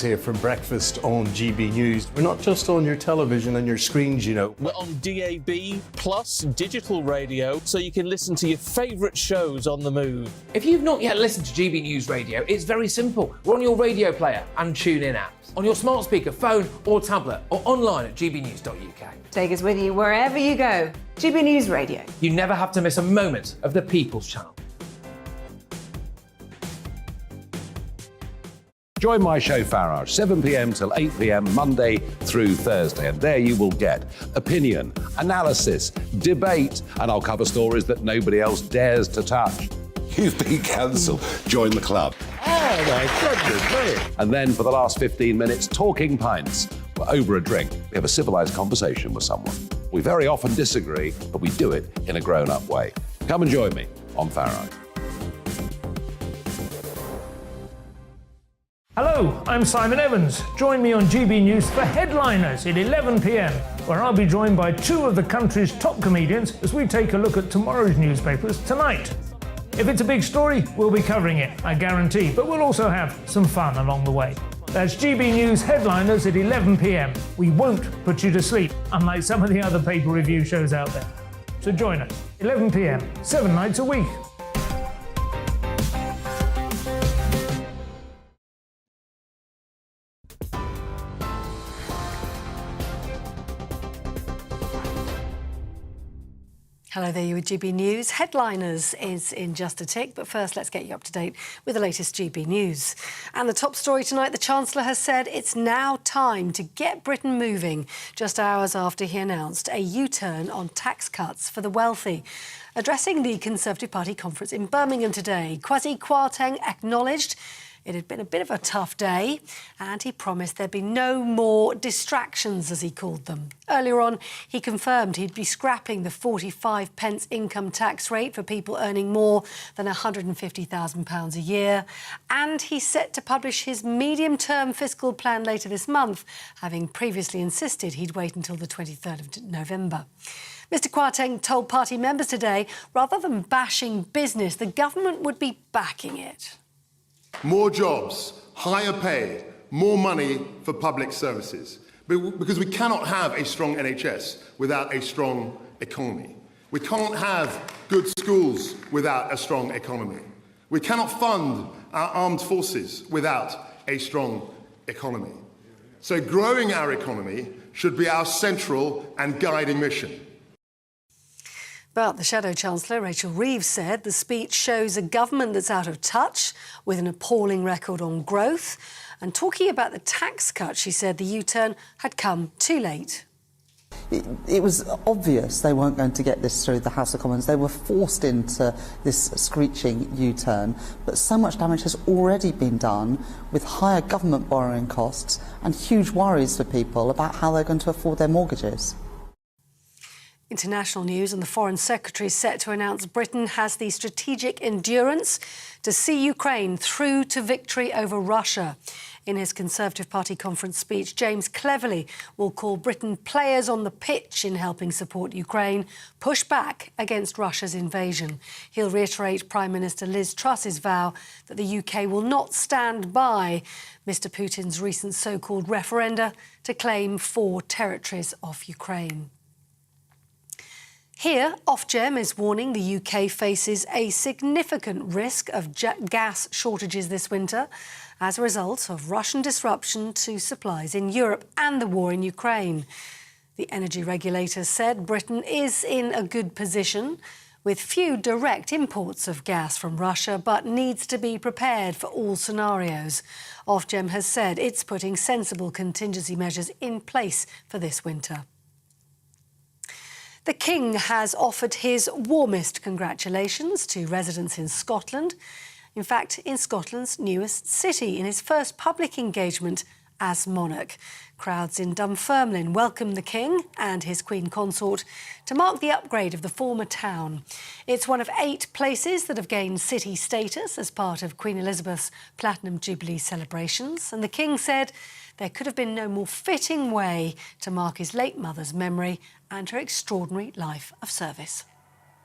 Here from breakfast on GB News. We're not just on your television and your screens, you know. We're on DAB plus digital radio, so you can listen to your favourite shows on the move. If you've not yet listened to GB News Radio, it's very simple. We're on your radio player and TuneIn apps, on your smart speaker, phone or tablet, or online at gbnews.uk. Take us with you wherever you go. GB News Radio. You never have to miss a moment of the People's Channel. Join my show Farage, 7 p.m. till 8 p.m. Monday through Thursday, and there you will get opinion, analysis, debate, and I'll cover stories that nobody else dares to touch. You've been cancelled. Join the club. Oh my goodness me! And then for the last 15 minutes, talking pints. We're over a drink. We have a civilised conversation with someone. We very often disagree, but we do it in a grown-up way. Come and join me on Farage. Hello, I'm Simon Evans. Join me on GB News for Headliners at 11 p.m, where I'll be joined by two of the country's top comedians as we take a look at tomorrow's newspapers tonight. If it's a big story, we'll be covering it, I guarantee, but we'll also have some fun along the way. That's GB News Headliners at 11 p.m. We won't put you to sleep, unlike some of the other paper review shows out there. So join us, 11 p.m, 7 nights a week. Hello there, you with GB News. Headliners is in just a tick, but first let's get you up to date with the latest GB News. And the top story tonight, the Chancellor has said it's now time to get Britain moving, just hours after he announced a U-turn on tax cuts for the wealthy. Addressing the Conservative Party conference in Birmingham today, Kwasi Kwarteng acknowledged it had been a bit of a tough day, and he promised there'd be no more distractions, as he called them. Earlier on, he confirmed he'd be scrapping the 45 pence income tax rate for people earning more than £150,000 a year, and he's set to publish his medium-term fiscal plan later this month, having previously insisted he'd wait until the 23rd of November. Mr Kwarteng told party members today, rather than bashing business, the government would be backing it. More jobs, higher pay, more money for public services. Because we cannot have a strong NHS without a strong economy. We can't have good schools without a strong economy. We cannot fund our armed forces without a strong economy. So growing our economy should be our central and guiding mission. But the Shadow Chancellor, Rachel Reeves, said the speech shows a government that's out of touch with an appalling record on growth. And talking about the tax cut, she said the U-turn had come too late. It was obvious they weren't going to get this through the House of Commons. They were forced into this screeching U-turn. But so much damage has already been done with higher government borrowing costs and huge worries for people about how they're going to afford their mortgages. International news, and the Foreign Secretary is set to announce Britain has the strategic endurance to see Ukraine through to victory over Russia. In his Conservative Party conference speech, James Cleverly will call Britain players on the pitch in helping support Ukraine push back against Russia's invasion. He'll reiterate Prime Minister Liz Truss's vow that the UK will not stand by Mr Putin's recent so-called referenda to claim 4 territories off Ukraine. Here, Ofgem is warning the UK faces a significant risk of gas shortages this winter as a result of Russian disruption to supplies in Europe and the war in Ukraine. The energy regulator said Britain is in a good position with few direct imports of gas from Russia, but needs to be prepared for all scenarios. Ofgem has said it's putting sensible contingency measures in place for this winter. The King has offered his warmest congratulations to residents in Scotland. In fact, in Scotland's newest city, in his first public engagement as monarch. Crowds in Dunfermline welcomed the King and his Queen Consort to mark the upgrade of the former town. It's one of 8 places that have gained city status as part of Queen Elizabeth's Platinum Jubilee celebrations, and the King said there could have been no more fitting way to mark his late mother's memory and her extraordinary life of service.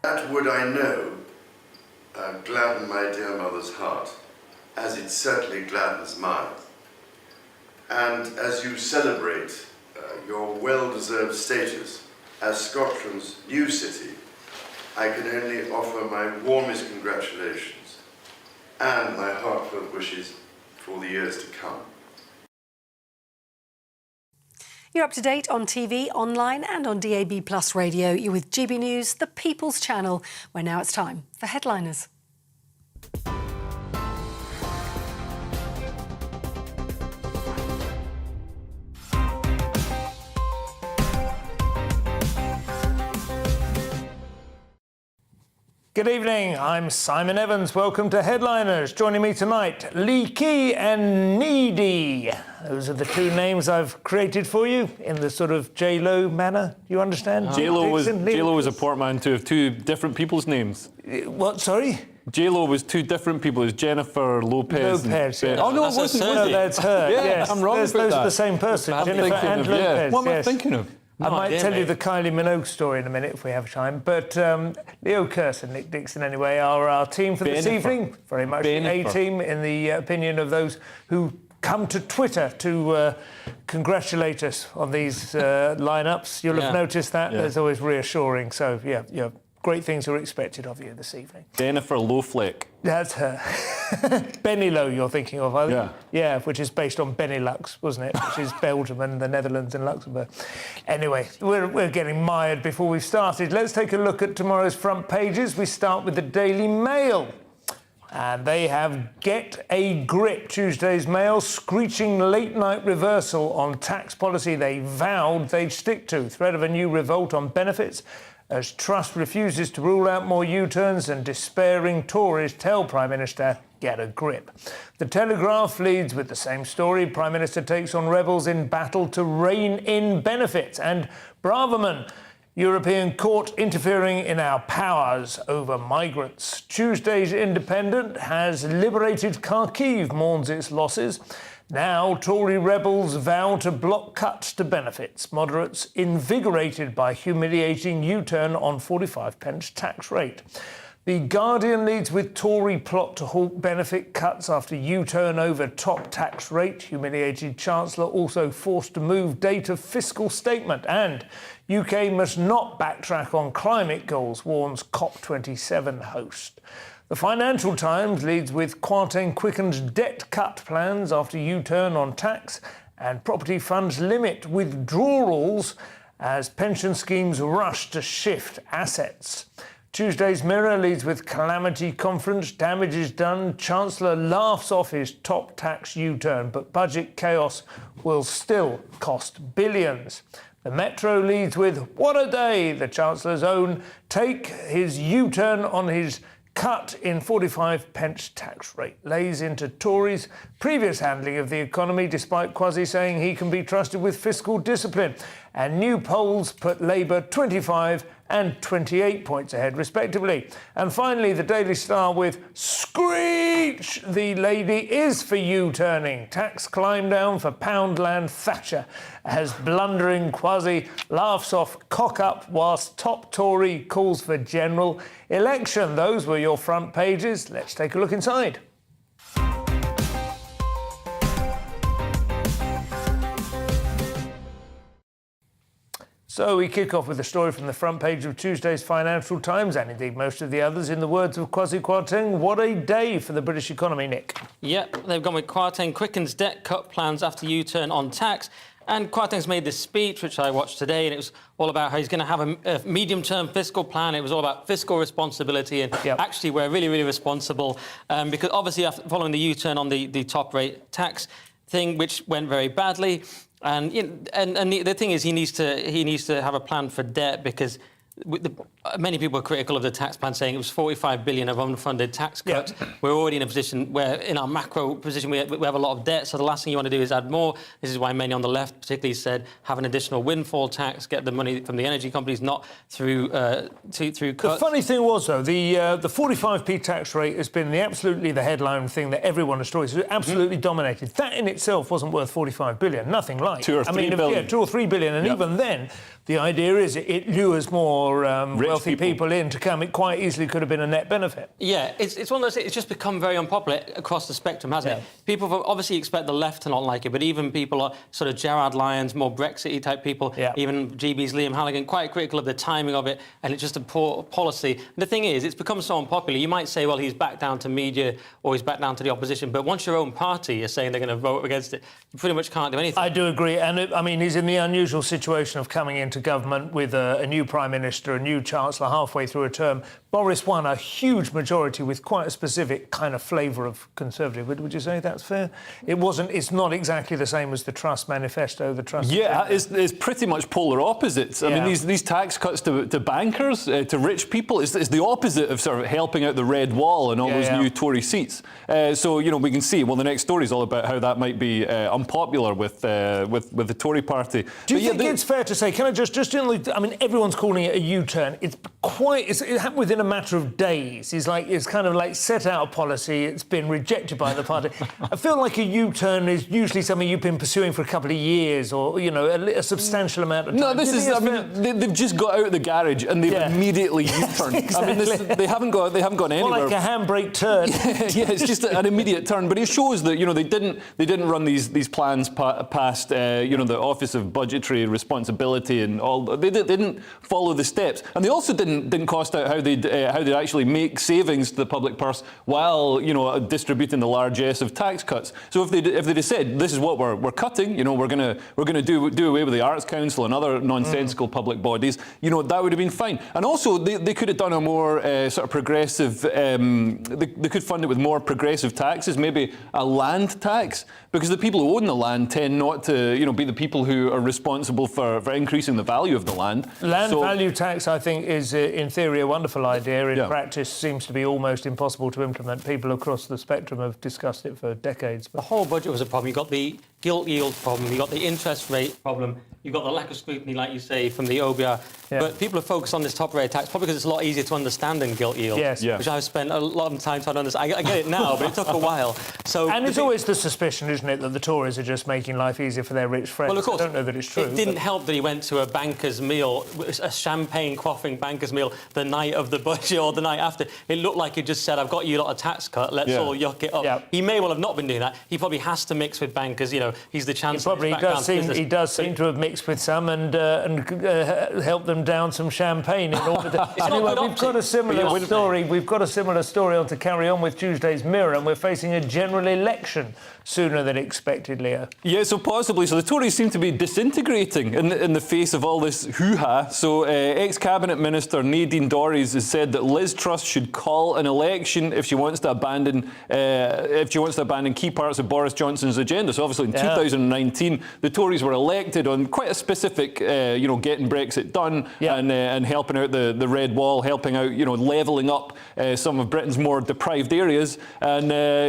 That would, I know, gladden my dear mother's heart, as it certainly gladdens mine. And as you celebrate your well-deserved status as Scotland's new city, I can only offer my warmest congratulations and my heartfelt wishes for the years to come. You're up to date on TV, online and on DAB+ radio. You're with GB News, the People's Channel, where now it's time for Headliners. Good evening, I'm Simon Evans. Welcome to Headliners. Joining me tonight, Leaky and Needy. Those are the two names I've created for you in the sort of J-Lo manner. Do you understand? J-Lo was a portmanteau of two different people's names. What, sorry? J-Lo was two different people. It was Jennifer Lopez. Lopez, yeah. Oh, no, it wasn't. No, that's her. Yeah, yes. I'm wrong about Those that. are the same person, Jennifer and Lopez. What am I thinking of? I might tell you the Kylie Minogue story in a minute if we have time. But Leo Kirst and Nick Dixon, anyway, are our team for this evening. Very much the A-team, in the opinion of those who come to Twitter to congratulate us on these lineups. You'll have noticed that. There's always reassuring. So, yeah, great things are expected of you this evening. Jennifer Lowflake. That's her. Benny Low, you're thinking of, I think. Yeah. Yeah, which is based on Benelux, wasn't it? Which is Belgium and the Netherlands and Luxembourg. Anyway, we're getting mired before we've started. Let's take a look at tomorrow's front pages. We start with the Daily Mail. And they have Get a Grip, Tuesday's Mail, screeching late-night reversal on tax policy they vowed they'd stick to. Threat of a new revolt on benefits as Truss refuses to rule out more U-turns and despairing Tories tell Prime Minister, get a grip. The Telegraph leads with the same story. Prime Minister takes on rebels in battle to rein in benefits. And Braverman, European Court interfering in our powers over migrants. Tuesday's Independent has liberated Kharkiv, mourns its losses. Now, Tory rebels vow to block cuts to benefits. Moderates invigorated by humiliating U-turn on 45p tax rate. The Guardian leads with Tory plot to halt benefit cuts after U-turn over top tax rate. Humiliated Chancellor also forced to move date of fiscal statement. And UK must not backtrack on climate goals, warns COP27 host. The Financial Times leads with Kwarteng quickens debt cut plans after U-turn on tax, and property funds limit withdrawals as pension schemes rush to shift assets. Tuesday's Mirror leads with Calamity Conference, damage is done, Chancellor laughs off his top tax U-turn, but budget chaos will still cost billions. The Metro leads with What a Day, the Chancellor's own take, his U-turn on his cut in 45p tax rate, lays into Tories' previous handling of the economy, despite Kwasi saying he can be trusted with fiscal discipline. And new polls put Labour 25 and 28 points ahead, respectively. And finally, the Daily Star with Screech! The lady is for U-turning. Tax climb down for Poundland Thatcher as blundering Kwasi laughs off cock-up whilst top Tory calls for general election. Those were your front pages. Let's take a look inside. So we kick off with a story from the front page of Tuesday's Financial Times, and indeed most of the others. In the words of Kwasi Kwarteng, what a day for the British economy, Nick. Yep, they've gone with Kwarteng quickens debt cut plans after U-turn on tax. And Kwarteng's made this speech, which I watched today, and it was all about how he's going to have a medium-term fiscal plan. It was all about fiscal responsibility, and actually we're really, really responsible because obviously after following the U-turn on the top rate tax thing, which went very badly. And the thing is, he needs to have a plan for debt because many people are critical of the tax plan, saying it was 45 billion of unfunded tax cuts. Yeah. We're already in a position where, in our macro position, we have a lot of debt. So the last thing you want to do is add more. This is why many on the left, particularly, said have an additional windfall tax, get the money from the energy companies, not through cuts. The funny thing was, though, the 45p tax rate has been absolutely the headline thing that everyone has stories. It's absolutely dominated. That in itself wasn't worth 45 billion. Nothing like. 2 or 3 billion. Yeah, 2 or 3 billion, and even then, the idea is it lures more more wealthy people in to come. It quite easily could have been a net benefit. Yeah, it's one of those things, it's just become very unpopular across the spectrum, hasn't it? People obviously expect the left to not like it, but even people are sort of Gerard Lyons, more Brexit-y type people, even GB's Liam Halligan, quite critical of the timing of it, and it's just a poor policy. And the thing is, it's become so unpopular. You might say, well, he's back down to media or he's back down to the opposition, but once your own party is saying they're going to vote against it, you pretty much can't do anything. I do agree, and I mean, he's in the unusual situation of coming into government with a new Prime Minister, a new Chancellor halfway through a term. Boriss won a huge majority with quite a specific kind of flavour of Conservative. Would you say that's fair? It's not exactly the same as the Trust Manifesto, the Trust... Yeah, it's pretty much polar opposites. I mean, these tax cuts to bankers, to rich people, is the opposite of sort of helping out the red wall and all those new Tory seats. So, you know, we can see, well, the next story is all about how that might be unpopular with the Tory party. Do you think it's fair to say, can I just in the, I mean, everyone's calling it a U-turn. It happened within a matter of days. It's kind of like set out a policy, it's been rejected by the party. I feel like a U-turn is usually something you've been pursuing for a couple of years or, you know, a substantial amount of time. No, I mean, they've just got out of the garage and they've immediately U-turned. Exactly. I mean, they haven't gone anywhere. More like a handbrake turn. Yeah, it's just an immediate turn. But it shows that, you know, they didn't run these plans past, you know, the Office of Budgetary Responsibility and all. They didn't follow the steps, and they also didn't cost out how they'd actually make savings to the public purse while, you know, distributing the largesse of tax cuts. So if they'd said, this is what we're cutting, you know, we're gonna do away with the Arts Council and other nonsensical public bodies, you know, that would have been fine. And also they could have done a more sort of progressive. They could fund it with more progressive taxes, maybe a land tax, because the people who own the land tend not to, you know, be the people who are responsible for increasing the value of the land. Land value tax, I think, is in theory a wonderful idea. In practice, seems to be almost impossible to implement. People across the spectrum have discussed it for decades. The whole budget was a problem. You've got the gilt yield problem, you've got the interest rate problem, you've got the lack of scrutiny, like you say, from the OBR. But people are focused on this top rate tax, probably because it's a lot easier to understand than gilt yield, which I've spent a lot of time trying to understand. I get it now, but it took a while. And it's always the suspicion, isn't it, that the Tories are just making life easier for their rich friends. Well, of course, I don't know that it's true. It didn't help that he went to a banker's meal, a champagne-quaffing banker's meal, the night of the budget or the night after. It looked like he just said, I've got you a lot of tax cut, let's all yuck it up. He may well have not been doing that. He probably has to mix with bankers, you know, he's the chancellor. He does seem to have mixed with some and helped them down some champagne in order to... Anyway, we've got a similar story. We've got a similar story on to carry on with Tuesday's Mirror, and we're facing a general election sooner than expected, Leo. Yeah, so possibly. So the Tories seem to be disintegrating in the face of all this hoo-ha. So ex-cabinet minister Nadine Dorries has said that Liz Truss should call an election if she wants to abandon key parts of Boris Johnson's agenda. So obviously in 2019, the Tories were elected on quite a specific, you know, getting Brexit done and helping out the red wall, helping out, you know, levelling up some of Britain's more deprived areas. And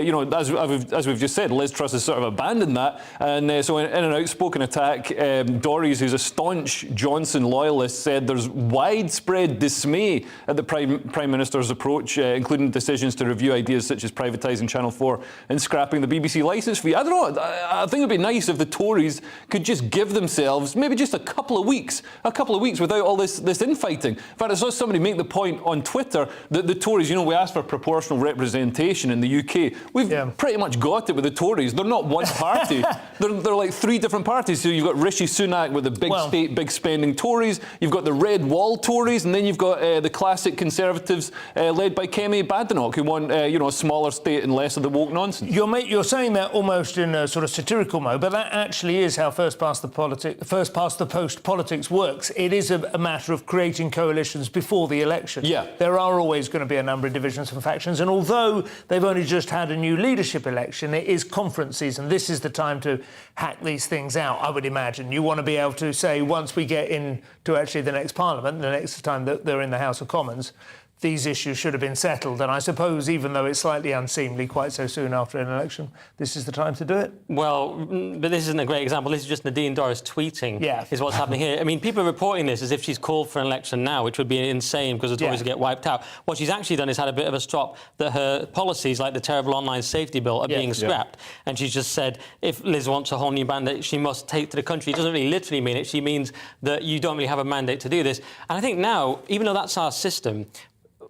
you know, as we've just said, Liz Truss has sort of abandoned that, and so in an outspoken attack, Dorries, who's a staunch Johnson loyalist, said there's widespread dismay at the Prime Minister's approach, including decisions to review ideas such as privatising Channel 4 and scrapping the BBC licence fee. I don't know, I think it'd be nice if the Tories could just give themselves maybe just a couple of weeks without all this infighting. In fact, I saw somebody make the point on Twitter that the Tories, you know, we asked for proportional representation in the UK. We've pretty much got it with the Tories. They're not one party. they're like three different parties. So you've got Rishi Sunak with the big state, big spending Tories. You've got the red wall Tories, and then you've got the classic Conservatives led by Kemi Badenoch, who want you know, a smaller state and less of the woke nonsense. You're saying that almost in a sort of satirical mode, but that actually is how first past the post politics works. It is a matter of creating coalitions before the election. There are always going to be a number of divisions and factions, and although they've only just had a new leadership election, it is conference season. This is the time to hack these things out, I would imagine. You want to be able to say, once we get into actually the next Parliament, the next time that they're in the House of Commons, these issues should have been settled. And I suppose, even though it's slightly unseemly quite so soon after an election, this is the time to do it. Well, but this isn't a great example. This is just Nadine Dorries tweeting is what's happening here. I mean, people are reporting this as if she's called for an election now, which would be insane because the Tories would get wiped out. What she's actually done is had a bit of a strop that her policies, like the terrible online safety bill, are being scrapped. And she's just said, if Liz wants a whole new mandate, she must take to the country. It doesn't really literally mean it. She means that you don't really have a mandate to do this. And I think now, even though that's our system,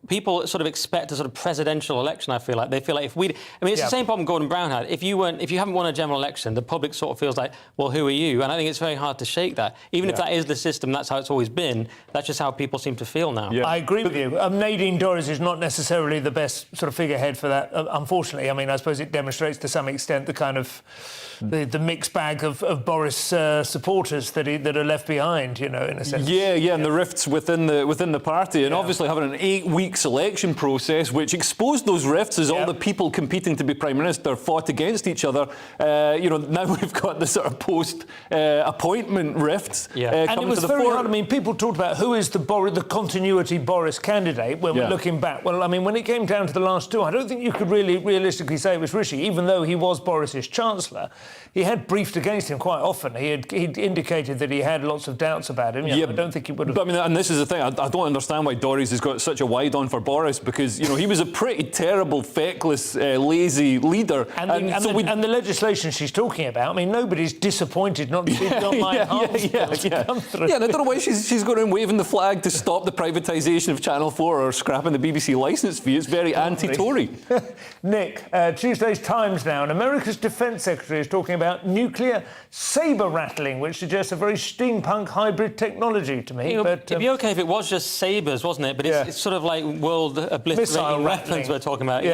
people sort of expect a sort of presidential election. I feel like they feel like if we, I mean, it's the same problem Gordon Brown had. If you haven't won a general election, the public sort of feels like, well, who are you? And I think it's very hard to shake that. Even if that is the system, that's how it's always been. That's just how people seem to feel now. I agree with you. Nadine Dorries is not necessarily the best sort of figurehead for that. Unfortunately, I mean, I suppose it demonstrates to some extent the kind of the mixed bag of Boriss supporters that are left behind, you know, in a sense. And the rifts within the party, and obviously having an 8-week selection process which exposed those rifts as all the people competing to be Prime Minister fought against each other. You know, now we've got the sort of post-appointment rifts and it was very hard. I mean, people talked about who is the continuity Boriss candidate when we're looking back. Well, I mean, when it came down to the last two, I don't think you could really realistically say it was Rishi, even though he was Boris's Chancellor. He had briefed against him quite often. He'd indicated that he had lots of doubts about him. I don't think he would have... But I mean, and this is the thing, I don't understand why Dorries has got such a wide on for Boriss, because, you know, he was a pretty terrible, feckless, lazy leader. And the legislation she's talking about, I mean, nobody's disappointed not to see the online come through. And I don't know why she's going around waving the flag to stop the privatisation of Channel 4 or scrapping the BBC licence fee. It's very anti-Tory. Nick, Tuesday's Times now, and America's Defence Secretary is talking about nuclear saber rattling, which suggests a very steampunk hybrid technology to me. It'd be OK if it was just sabres, wasn't it? But it's sort of like world obliterating weapons we're talking about. You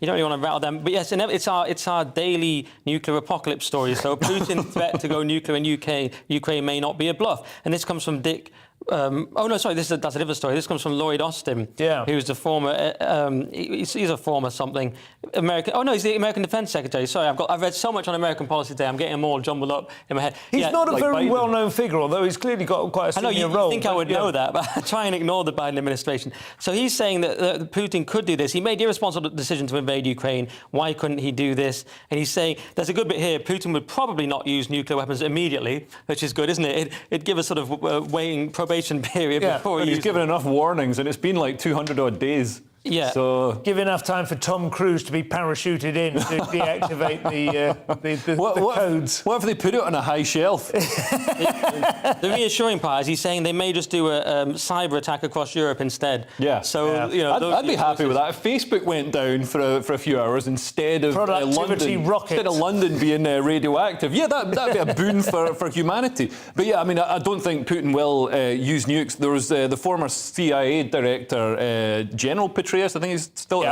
don't really want to rattle them. But yes, it's our daily nuclear apocalypse story. So Putin's threat to go nuclear in Ukraine may not be a bluff. And this comes from Dick... that's a different story. This comes from Lloyd Austin, who's a former... he's a former something. He's the American Defence Secretary. Sorry, I've read so much on American policy today, I'm getting them all jumbled up in my head. He's not a very well-known figure, although he's clearly got quite a senior role. I think I would know that, but I try and ignore the Biden administration. So he's saying that Putin could do this. He made the irresponsible decision to invade Ukraine. Why couldn't he do this? And he's saying, there's a good bit here, Putin would probably not use nuclear weapons immediately, which is good, isn't it? It'd give a sort of waiting probation period before he's given enough warnings, and it's been like 200-odd days. So give enough time for Tom Cruise to be parachuted in to deactivate the codes. What if they put it on a high shelf? The reassuring part is he's saying they may just do a cyber attack across Europe instead. So you know, I'd be happy with that. If Facebook went down for a few hours instead of London being radioactive, that'd be a boon for humanity. But I mean, I don't think Putin will use nukes. There was the former CIA director, General Petraeus, I think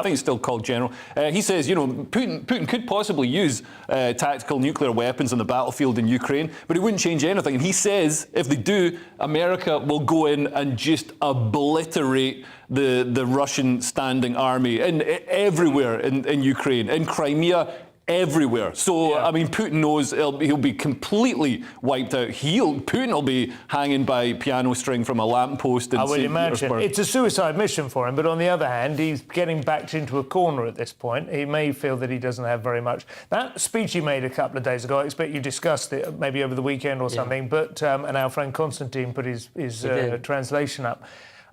he's still called General. He says, you know, Putin could possibly use tactical nuclear weapons on the battlefield in Ukraine, but it wouldn't change anything. And he says if they do, America will go in and just obliterate the Russian standing army everywhere in Ukraine, in Crimea. Everywhere. So, I mean, Putin knows he'll be completely wiped out. Putin will be hanging by piano string from a lamppost in I would St. imagine. Petersburg. It's a suicide mission for him, but on the other hand, he's getting backed into a corner at this point. He may feel that he doesn't have very much. That speech he made a couple of days ago, I expect you discussed it maybe over the weekend or something, but and our friend Constantine put his translation up.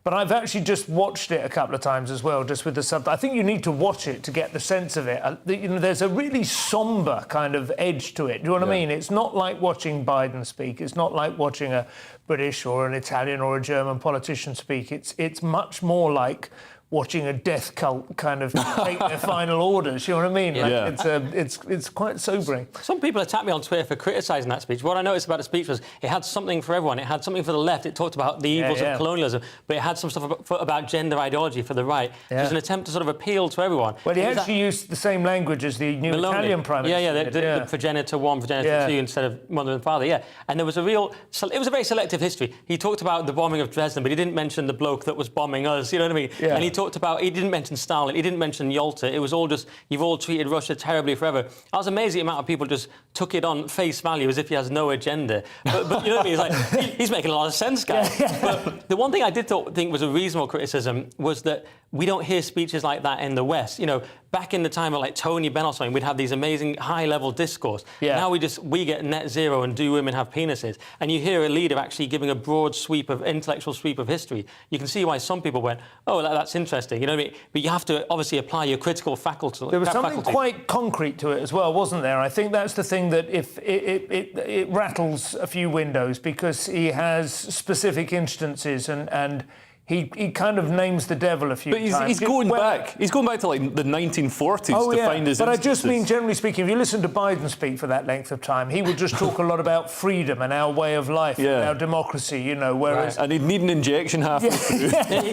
But I've actually just watched it a couple of times as well, just with the subtitles. I think you need to watch it to get the sense of it. You know, there's a really sombre kind of edge to it. Do you know what I mean? It's not like watching Biden speak. It's not like watching a British or an Italian or a German politician speak. It's much more like watching a death cult kind of take their final orders. You know what I mean? It's quite sobering. Some people attack me on Twitter for criticising that speech. What I noticed about the speech was it had something for everyone. It had something for the left. It talked about the evils of colonialism, but it had some stuff about gender ideology for the right. It was an attempt to sort of appeal to everyone. Well, he actually used the same language as the new Italian Prime Minister. Progenitor 1, progenitor 2 instead of mother and father, And there was it was a very selective history. He talked about the bombing of Dresden, but he didn't mention the bloke that was bombing us, you know what I mean? And he he didn't mention Stalin, he didn't mention Yalta. It was all just, you've all treated Russia terribly forever. I was amazed at the amount of people just took it on face value as if he has no agenda. But you know what I mean? It's like, he's making a lot of sense, guys. But the one thing I did think was a reasonable criticism was that we don't hear speeches like that in the West. You know, back in the time of like Tony Benn or something, we'd have these amazing high-level discourse. Now we get net zero and do women have penises? And you hear a leader actually giving a broad intellectual sweep of history. You can see why some people went, oh, that's interesting. You know what I mean? But you have to obviously apply your critical faculty. There was something quite concrete to it as well, wasn't there? I think that's the thing that if it rattles a few windows, because he has specific instances and he kind of names the devil a few times. But he's going back. He's going back to like the 1940s to find his But instances. I just mean, generally speaking, if you listen to Biden speak for that length of time, he would just talk a lot about freedom and our way of life, and our democracy, you know, whereas... And he'd need an injection halfway through.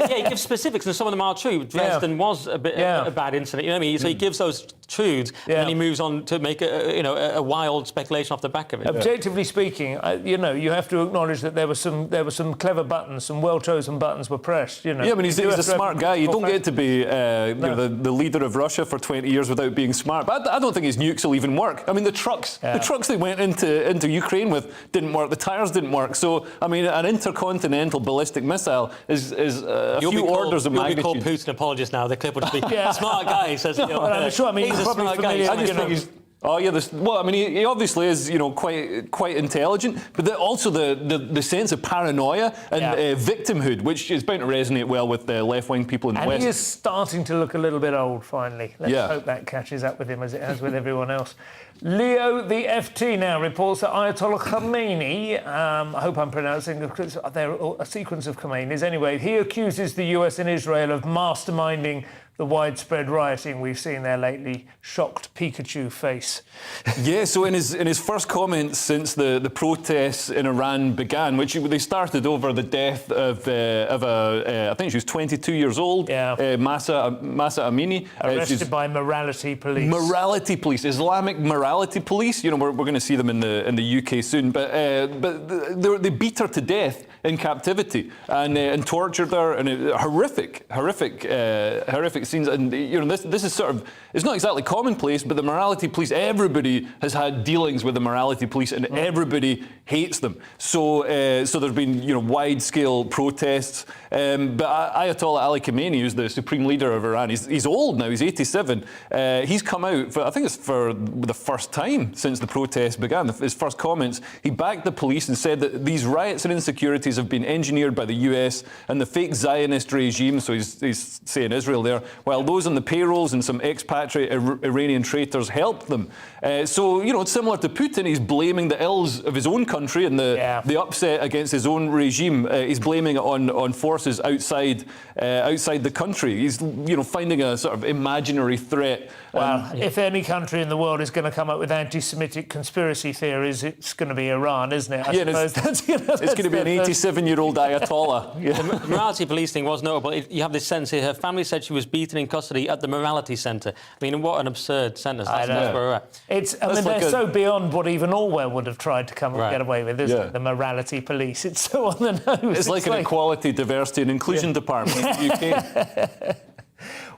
He gives specifics, and some of them are true. Dresden was a bit a bad incident, you know what I mean? So he gives those truths, and then he moves on to make a wild speculation off the back of it. Objectively speaking, you know, you have to acknowledge that there were some clever buttons, some well-chosen buttons were pressed, you know. Yeah, but he's a smart guy. You don't get to be the leader of Russia for 20 years without being smart. But I don't think his nukes will even work. I mean, the trucks they went into Ukraine with didn't work. The tyres didn't work. So, I mean, an intercontinental ballistic missile is a few orders of magnitude. You'll be called Putin apologist now. The clip will just be smart guy says. I'm sure. I mean, he's a smart guy. I just think he's. Oh yeah, I mean, he obviously is, you know, quite intelligent, but also the sense of paranoia and victimhood, which is bound to resonate well with the left-wing people in the West. And he is starting to look a little bit old, finally. Let's hope that catches up with him as it has with everyone else. Leo, the FT now reports that Ayatollah Khamenei, I hope I'm pronouncing it because there are a sequence of Khomeinis. Anyway, he accuses the US and Israel of masterminding the widespread rioting we've seen there lately. Shocked Pikachu face. Yeah, so in his first comments since the protests in Iran began, which they started over the death of I think she was 22 years old, Mahsa Amini. Arrested by morality police. Morality police, Islamic morality police. You know, we're going to see them in the UK soon. But they beat her to death in captivity and tortured her, and horrific scenes. And you know, this is sort of, it's not exactly commonplace, but the morality police, everybody has had dealings with the morality police, and everybody hates them. So there's been, you know, wide-scale protests. But Ayatollah Ali Khamenei, who's the supreme leader of Iran, he's old now. He's 87. He's come out I think it's for the first time since the protests began. His first comments, he backed the police and said that these riots and insecurities have been engineered by the US and the fake Zionist regime. So he's saying Israel there, while those on the payrolls and some expatriate Iranian traitors helped them. So, you know, it's similar to Putin. He's blaming the ills of his own country and the upset against his own regime. He's blaming it on forces outside the country. He's, you know, finding a sort of imaginary threat. Well, if any country in the world is going to come up with anti-Semitic conspiracy theories, it's going to be Iran, isn't it? I suppose that's it's going to be an 87-year-old Ayatollah. The morality police thing was notable. You have this sense here. Her family said she was beaten in custody at the morality centre. I mean, what an absurd sentence. That's where we're at. They're so beyond what even Orwell would have tried to come and get away with, isn't it? The morality police. It's so on the nose. It's like an equality, diversity and inclusion department in the UK.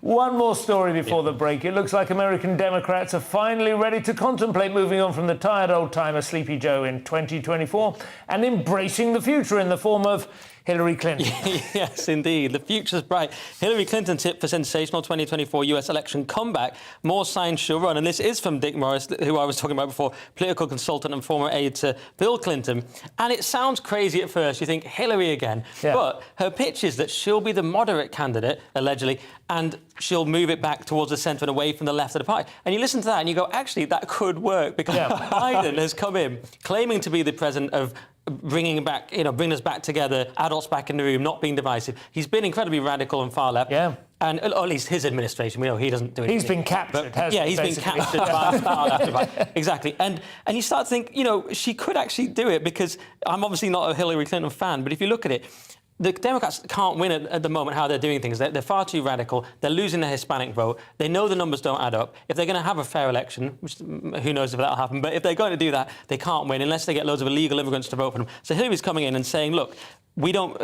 One more story before the break. It looks like American Democrats are finally ready to contemplate moving on from the tired old-timer Sleepy Joe in 2024 and embracing the future in the form of Hillary Clinton. Yes, indeed. The future's bright. Hillary Clinton tipped for sensational 2024 US election comeback. More signs she'll run. And this is from Dick Morris, who I was talking about before, political consultant and former aide to Bill Clinton. And it sounds crazy at first. You think, Hillary again. Yeah. But her pitch is that she'll be the moderate candidate, allegedly, and she'll move it back towards the centre and away from the left of the party. And you listen to that and you go, actually, that could work, because Biden has come in claiming to be the president of bringing us back together, adults back in the room, not being divisive. He's been incredibly radical and far left. Yeah. And at least his administration, we know he doesn't do anything. He's been captured, hasn't he? Yeah, he's been captured by after by. Exactly. And you start to think, you know, she could actually do it, because I'm obviously not a Hillary Clinton fan, but if you look at it, the Democrats can't win at the moment how they're doing things. They're far too radical. They're losing the Hispanic vote. They know the numbers don't add up. If they're going to have a fair election, which who knows if that'll happen, but if they're going to do that, they can't win unless they get loads of illegal immigrants to vote for them. So Hillary's coming in and saying, look, we don't...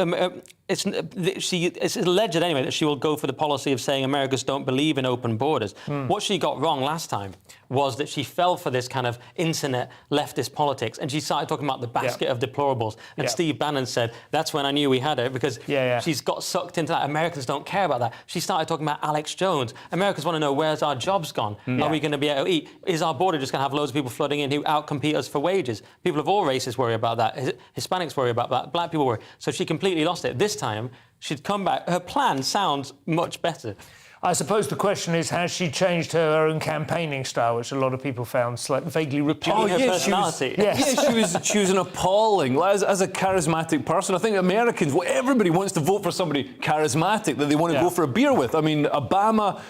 it's alleged anyway that she will go for the policy of saying Americans don't believe in open borders. What she got wrong last time was that she fell for this kind of internet leftist politics, and she started talking about the basket of deplorables. And Steve Bannon said, that's when I knew we had her, because she's got sucked into that. Americans don't care about that. She started talking about Alex Jones. Americans want to know, where's our jobs gone? Are we going to be able to eat? Is our border just going to have loads of people flooding in who outcompete us for wages? People of all races worry about that. Hispanics worry about that. Black people worry. So she completely lost it. This time, she'd come back. Her plan sounds much better. I suppose the question is, has she changed her own campaigning style, which a lot of people found slightly vaguely repelling? She was an appalling, as a charismatic person. I think Americans, everybody wants to vote for somebody charismatic that they want to go for a beer with. I mean, Obama,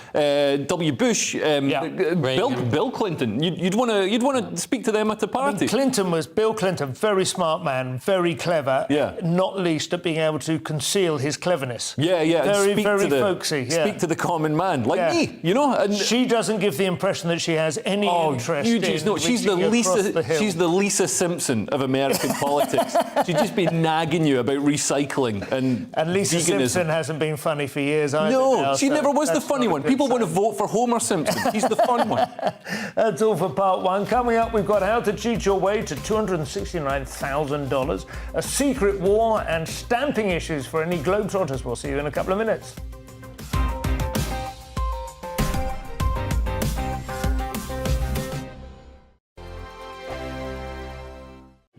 W. Bush, Bill Clinton. You'd want to speak to them at the party. I mean, Bill Clinton, very smart man, very clever. Not least at being able to conceal his cleverness. Very folksy. Speak to the common man, like me, you know. And she doesn't give the impression that she has any interest in she's the Lisa Simpson of American politics. She'd just be nagging you about recycling and Lisa veganism. Simpson hasn't been funny for years either. No, she never was the funny one. People want to vote for Homer Simpson. He's the fun one. That's all for part one. Coming up, we've got how to cheat your way to $269,000, a secret war, and stamping issues for any Globetrotters. We'll see you in a couple of minutes.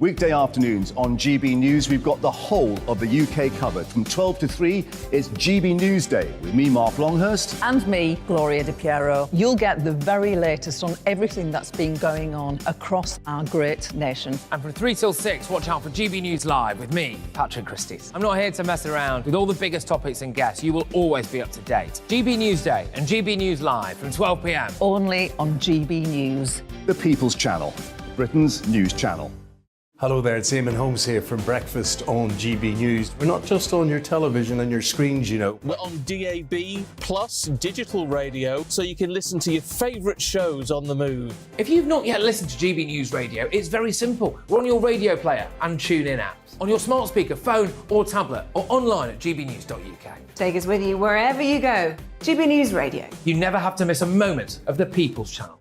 Weekday afternoons on GB News, we've got the whole of the UK covered. From 12 to 3, it's GB News Day with me, Mark Longhurst. And me, Gloria Di Piero. You'll get the very latest on everything that's been going on across our great nation. And from 3 till 6, watch out for GB News Live with me, Patrick Christys. I'm not here to mess around. With all the biggest topics and guests, you will always be up to date. GB News Day and GB News Live from 12 p.m. Only on GB News. The People's Channel, Britain's news channel. Hello there, it's Eamon Holmes here from Breakfast on GB News. We're not just on your television and your screens, you know. We're on DAB plus digital radio, so you can listen to your favourite shows on the move. If you've not yet listened to GB News Radio, it's very simple. We're on your radio player and TuneIn apps, on your smart speaker, phone or tablet, or online at gbnews.uk. Take us with you wherever you go. GB News Radio. You never have to miss a moment of the People's Channel.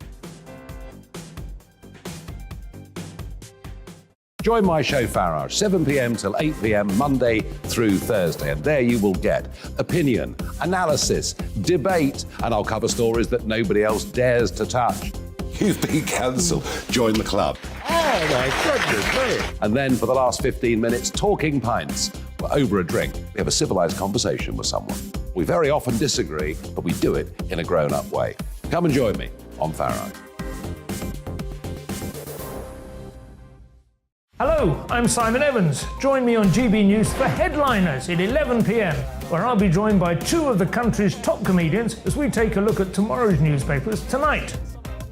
Join my show Farage, 7 p.m. till 8 p.m. Monday through Thursday, and there you will get opinion, analysis, debate, and I'll cover stories that nobody else dares to touch. You've been cancelled. Join the club. Oh my goodness me. And then for the last 15 minutes, talking pints. We're over a drink. We have a civilised conversation with someone. We very often disagree, but we do it in a grown-up way. Come and join me on Farage. Hello, I'm Simon Evans. Join me on GB News for Headliners at 11 p.m, where I'll be joined by two of the country's top comedians as we take a look at tomorrow's newspapers tonight.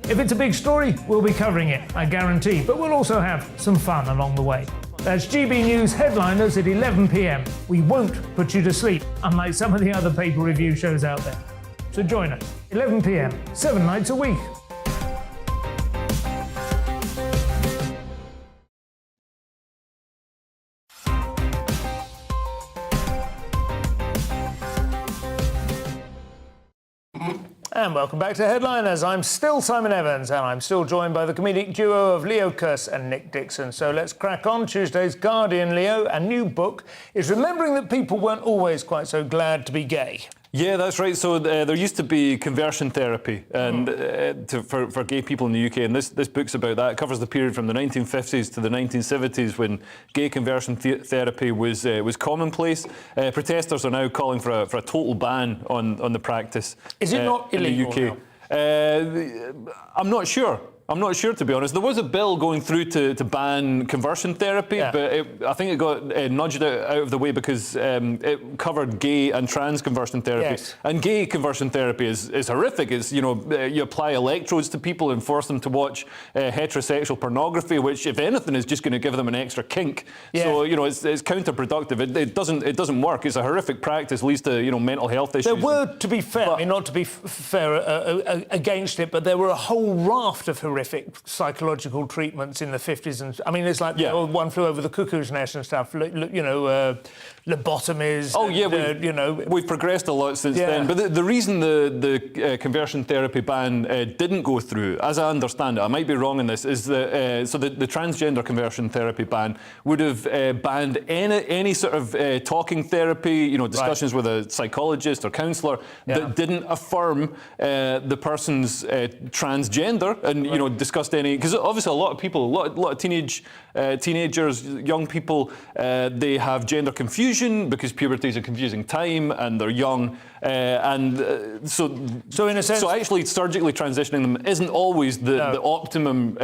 If it's a big story, we'll be covering it, I guarantee, but we'll also have some fun along the way. That's GB News Headliners at 11 p.m. We won't put you to sleep, unlike some of the other pay-per-review shows out there. So join us, 11 p.m, 7 nights a week. And welcome back to Headliners. I'm still Simon Evans, and I'm still joined by the comedic duo of Leo Kearse and Nick Dixon. So let's crack on. Tuesday's Guardian, Leo, a new book is remembering that people weren't always quite so glad to be gay. Yeah, that's right. So there used to be conversion therapy and for gay people in the UK, and this book's about that. It covers the period from the 1950s to the 1970s when gay conversion therapy was commonplace. Protesters are now calling for a total ban on the practice. Is it not illegal in the UK? I'm not sure. I'm not sure, to be honest. There was a bill going through to ban conversion therapy, but I think it got nudged out of the way because it covered gay and trans conversion therapy. Yes. And gay conversion therapy is horrific. It's, you apply electrodes to people and force them to watch heterosexual pornography, which, if anything, is just going to give them an extra kink. Yeah. So, it's counterproductive. It doesn't work. It's a horrific practice, leads to, mental health issues. There were, to be fair, not to be fair against it, but there were a whole raft of horrific horrific psychological treatments in the 50s. And I mean, it's like the old One Flew Over the Cuckoo's Nest and stuff, you know, lobotomies. Oh, yeah, you know. We've progressed a lot since then. But the reason the conversion therapy ban didn't go through, as I understand it, I might be wrong in this, is that so the transgender conversion therapy ban would have banned any sort of talking therapy, you know, discussions with a psychologist or counsellor that didn't affirm the person's transgender and, you know, discussed any... Because obviously a lot of people, a lot of teenagers, young people, they have gender confusion because puberty is a confusing time and they're young. So in a sense... So actually surgically transitioning them isn't always the optimum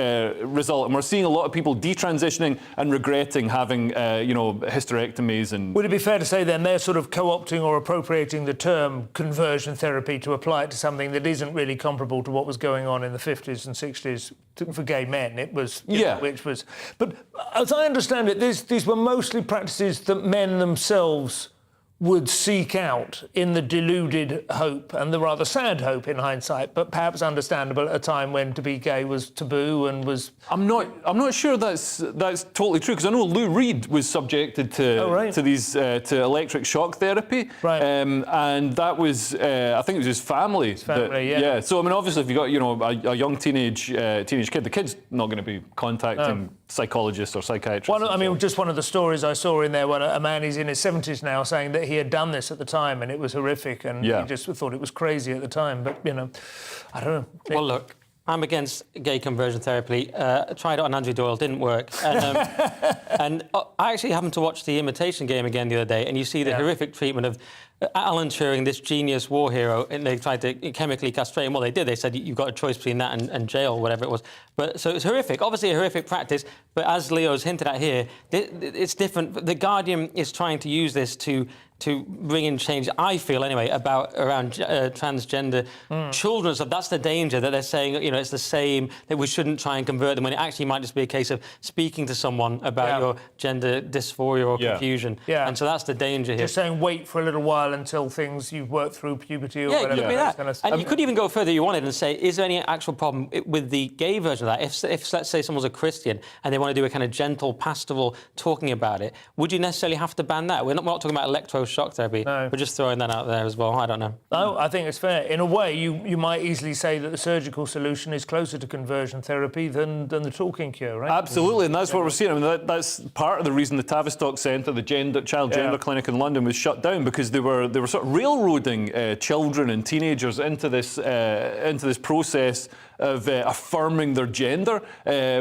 result. And we're seeing a lot of people detransitioning and regretting having, you know, hysterectomies and... Would it be fair to say then they're sort of co-opting or appropriating the term conversion therapy to apply it to something that isn't really comparable to what was going on in the 50s and 60s for gay men? It was... which was... But as I understand it, these were mostly practices that men themselves would seek out in the deluded hope and the rather sad hope in hindsight, but perhaps understandable at a time when to be gay was taboo and was... I'm not sure that's totally true, because I know Lou Reed was subjected to these to electric shock therapy, and that was I think it was his family. Yeah. So I mean, obviously, if you got, you know, a young teenage kid, the kid's not going to be contacting psychologists or psychiatrists. I mean, just one of the stories I saw in there, when a man, he's in his 70s now, saying that he had done this at the time and it was horrific, and he just thought it was crazy at the time. But, you know, I don't know. Well, look, I'm against gay conversion therapy. I tried it on Andrew Doyle, didn't work. And I actually happened to watch The Imitation Game again the other day, and you see the horrific treatment of Alan Turing, this genius war hero, and they tried to chemically castrate him. Well, they did. They said you've got a choice between that and jail, whatever it was. But so it's horrific. Obviously a horrific practice. But as Leo's hinted at here, it's different. The Guardian is trying to use this to bring in change, I feel anyway, around transgender children. So that's the danger, that they're saying, you know, it's the same, that we shouldn't try and convert them, when it actually might just be a case of speaking to someone about your gender dysphoria or confusion. And so that's the danger here. Just saying wait for a little while until you've worked through puberty or whatever. Yeah, it could be that. And you could even go further if you wanted and say, is there any actual problem with the gay version of that? If let's say someone's a Christian and they want to do a kind of gentle, pastoral talking about it, would you necessarily have to ban that? We're not talking about electroshock therapy. No. We're just throwing that out there as well. I don't know. No, I think it's fair. In a way, you might easily say that the surgical solution is closer to conversion therapy than the talking cure, right? Absolutely, and that's what we're seeing. I mean, that's part of the reason the Tavistock Centre, the child gender clinic in London, was shut down, because they were sort of railroading children and teenagers into this process of affirming their gender,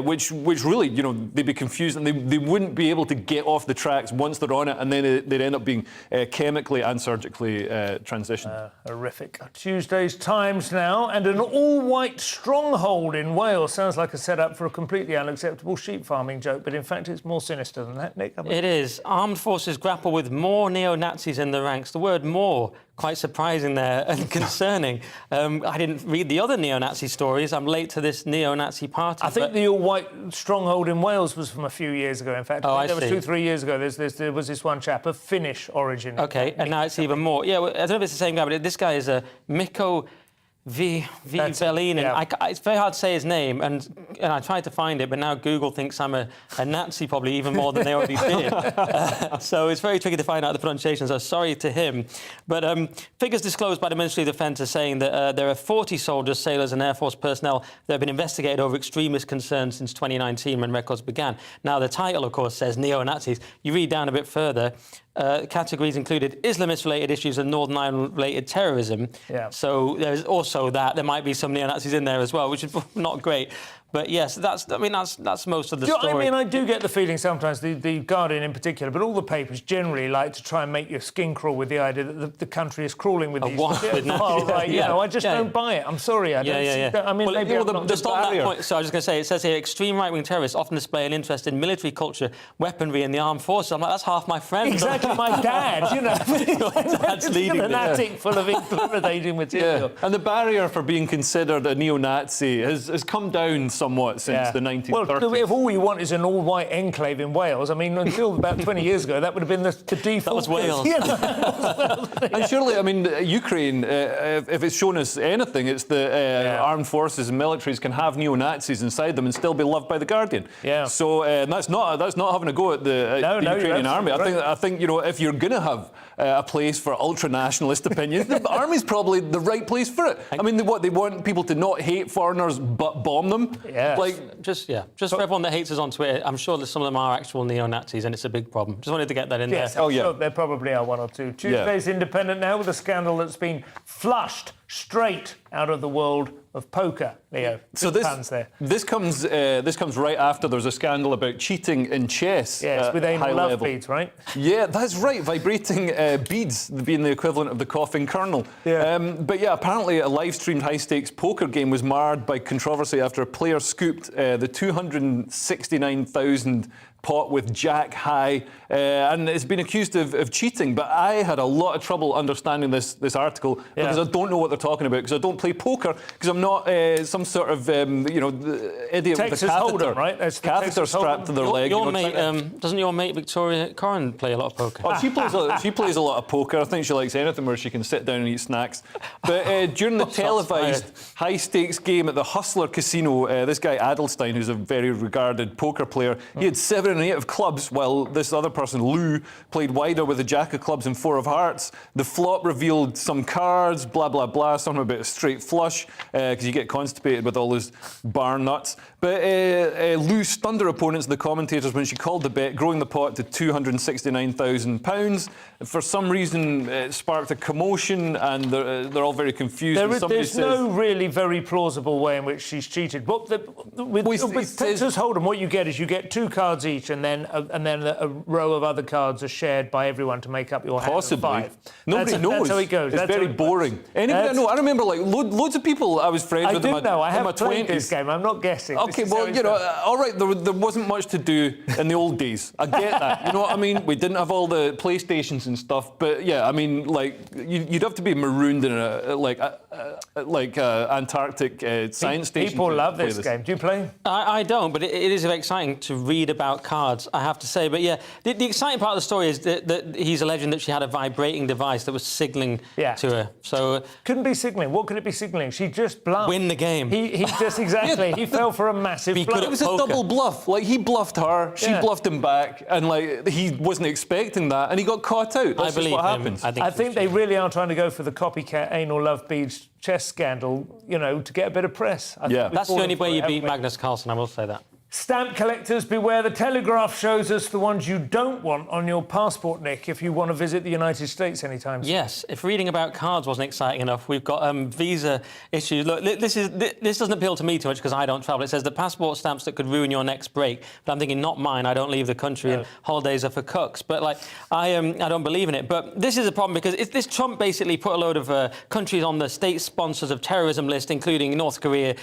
which really, you know, they'd be confused and they wouldn't be able to get off the tracks once they're on it, and then they'd end up being chemically and surgically transitioned. Horrific. Tuesday's Times now, and an all-white stronghold in Wales sounds like a setup for a completely unacceptable sheep farming joke, but in fact it's more sinister than that, Nick. It is. Armed forces grapple with more neo-Nazis in the ranks. The word "more" quite surprising there and concerning. I didn't read the other neo-Nazi stories. I'm late to this neo-Nazi party. I think the all-white stronghold in Wales was from a few years ago, in fact. Oh, I think I see. That was 2-3 years ago. There was this one chap of Finnish origin. OK, and now it's even more. Yeah, well, I don't know if it's the same guy, but this guy is a Mikko Velinen. It's very hard to say his name, and I tried to find it, but now Google thinks I'm a Nazi probably even more than they already did. So it's very tricky to find out the pronunciation, so sorry to him. But figures disclosed by the Ministry of Defence are saying that there are 40 soldiers, sailors and Air Force personnel that have been investigated over extremist concerns since 2019 when records began. Now, the title, of course, says neo-Nazis. You read down a bit further, categories included Islamist-related issues and Northern Ireland-related terrorism. So there's also that. There might be some neo-Nazis in there as well, which is not great. But yes, that's most of the story. I mean, I do get the feeling sometimes, the Guardian in particular, but all the papers generally like to try and make your skin crawl with the idea that the country is crawling with these... You know, I just don't buy it. I'm sorry, I don't. I mean, well, maybe just on that point, so I was just going to say, it says here, extreme right-wing terrorists often display an interest in military culture, weaponry and the armed forces. I'm like, that's half my friends. Exactly, my dad, you know. That's leading an attic full of intimidating material. And the barrier for being considered a neo-Nazi has come down somewhat since the 1930s. Well, if all you want is an all-white enclave in Wales, I mean, until about 20 years ago, that would have been the default. That was Wales. And surely, I mean, Ukraine, if it's shown us anything, it's the armed forces and militaries can have neo-Nazis inside them and still be loved by the Guardian. Yeah. So that's not having a go at the Ukrainian army. I think you know, if you're going to have a place for ultra-nationalist opinions, the army's probably the right place for it. I mean, they want people to not hate foreigners but bomb them. Yeah. Like just for everyone that hates us on Twitter, I'm sure that some of them are actual neo-Nazis, and it's a big problem. Just wanted to get that in there. Oh yeah, there probably are one or two. Tuesday's Independent now with a scandal that's been flushed straight out of the world of poker. Leo, so this comes right after there's a scandal about cheating in chess. Yes, with anal love beads, right? Yeah, that's right. Vibrating beads being the equivalent of the coughing colonel. Yeah. But yeah, apparently a live-streamed high-stakes poker game was marred by controversy after a player scooped the 269,000 pot with Jack high, and it's been accused of cheating. But I had a lot of trouble understanding this article because I don't know what they're talking about, because I don't play poker, because I'm not some sort of idiot Texas with a catheter, Hold'em, right? That's the catheter Texas strapped to their leg. Your mate, doesn't your mate Victoria Corrin play a lot of poker? Oh, she plays a lot of poker. I think she likes anything where she can sit down and eat snacks. But during the televised high-stakes game at the Hustler Casino, this guy Adelstein, who's a very regarded poker player, he had 7 and 8 of clubs, while this other person, Lou, played wider with a jack of clubs and 4 of hearts. The flop revealed some cards, blah, blah, blah, something about a straight flush, because you get constipated with all those bar nuts. But Lou stunned her opponents, the commentators, when she called the bet, growing the pot to £269,000. For some reason, it sparked a commotion, and they're all very confused. There's no really very plausible way in which she's cheated. But with Texas Hold'em, what you get is you get 2 cards each, and then a row of other cards are shared by everyone to make up your hand of 5. Nobody knows. That's how it goes. It's very boring. Anybody I know? I remember like loads of people I was friends with. I didn't know. I have played this game. I'm not guessing. Okay, well, all right. There wasn't much to do in the old days. I get that. You know what I mean? We didn't have all the PlayStations and stuff. But yeah, I mean, like you'd have to be marooned in a Antarctic science station. People love this game. Do you play? I don't, but it is very exciting to read about cards, I have to say. But yeah, the exciting part of the story is that he's alleging that she had a vibrating device that was signalling to her. So couldn't be signalling. What could it be signalling? She just bluffed. Win the game. He just exactly. He fell for a massive bluff. It was a double bluff. Like he bluffed her, she bluffed him back, and like he wasn't expecting that, and he got caught out. That's just what happens. I think they really are trying to go for the copycat anal love beads chess scandal, to get a bit of press. That's the only way you beat Magnus Carlsen, I will say that. Stamp collectors, beware. The Telegraph shows us the ones you don't want on your passport, Nick, if you want to visit the United States anytime soon. Yes, if reading about cards wasn't exciting enough, we've got visa issues. Look, this doesn't appeal to me too much because I don't travel. It says the passport stamps that could ruin your next break. But I'm thinking, not mine. I don't leave the country, and holidays are for cooks. But I don't believe in it. But this is a problem because this Trump basically put a load of countries on the state sponsors of terrorism list, including North Korea,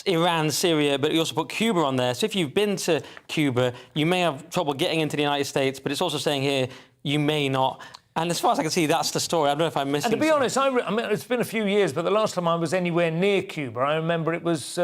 Iran, Syria. But he also put Cuba on there. So if you've been to Cuba, you may have trouble getting into the United States, but it's also saying here you may not. And as far as I can see, that's the story. I don't know if I'm missing. And to be honest, I mean, it's been a few years, but the last time I was anywhere near Cuba, I remember it was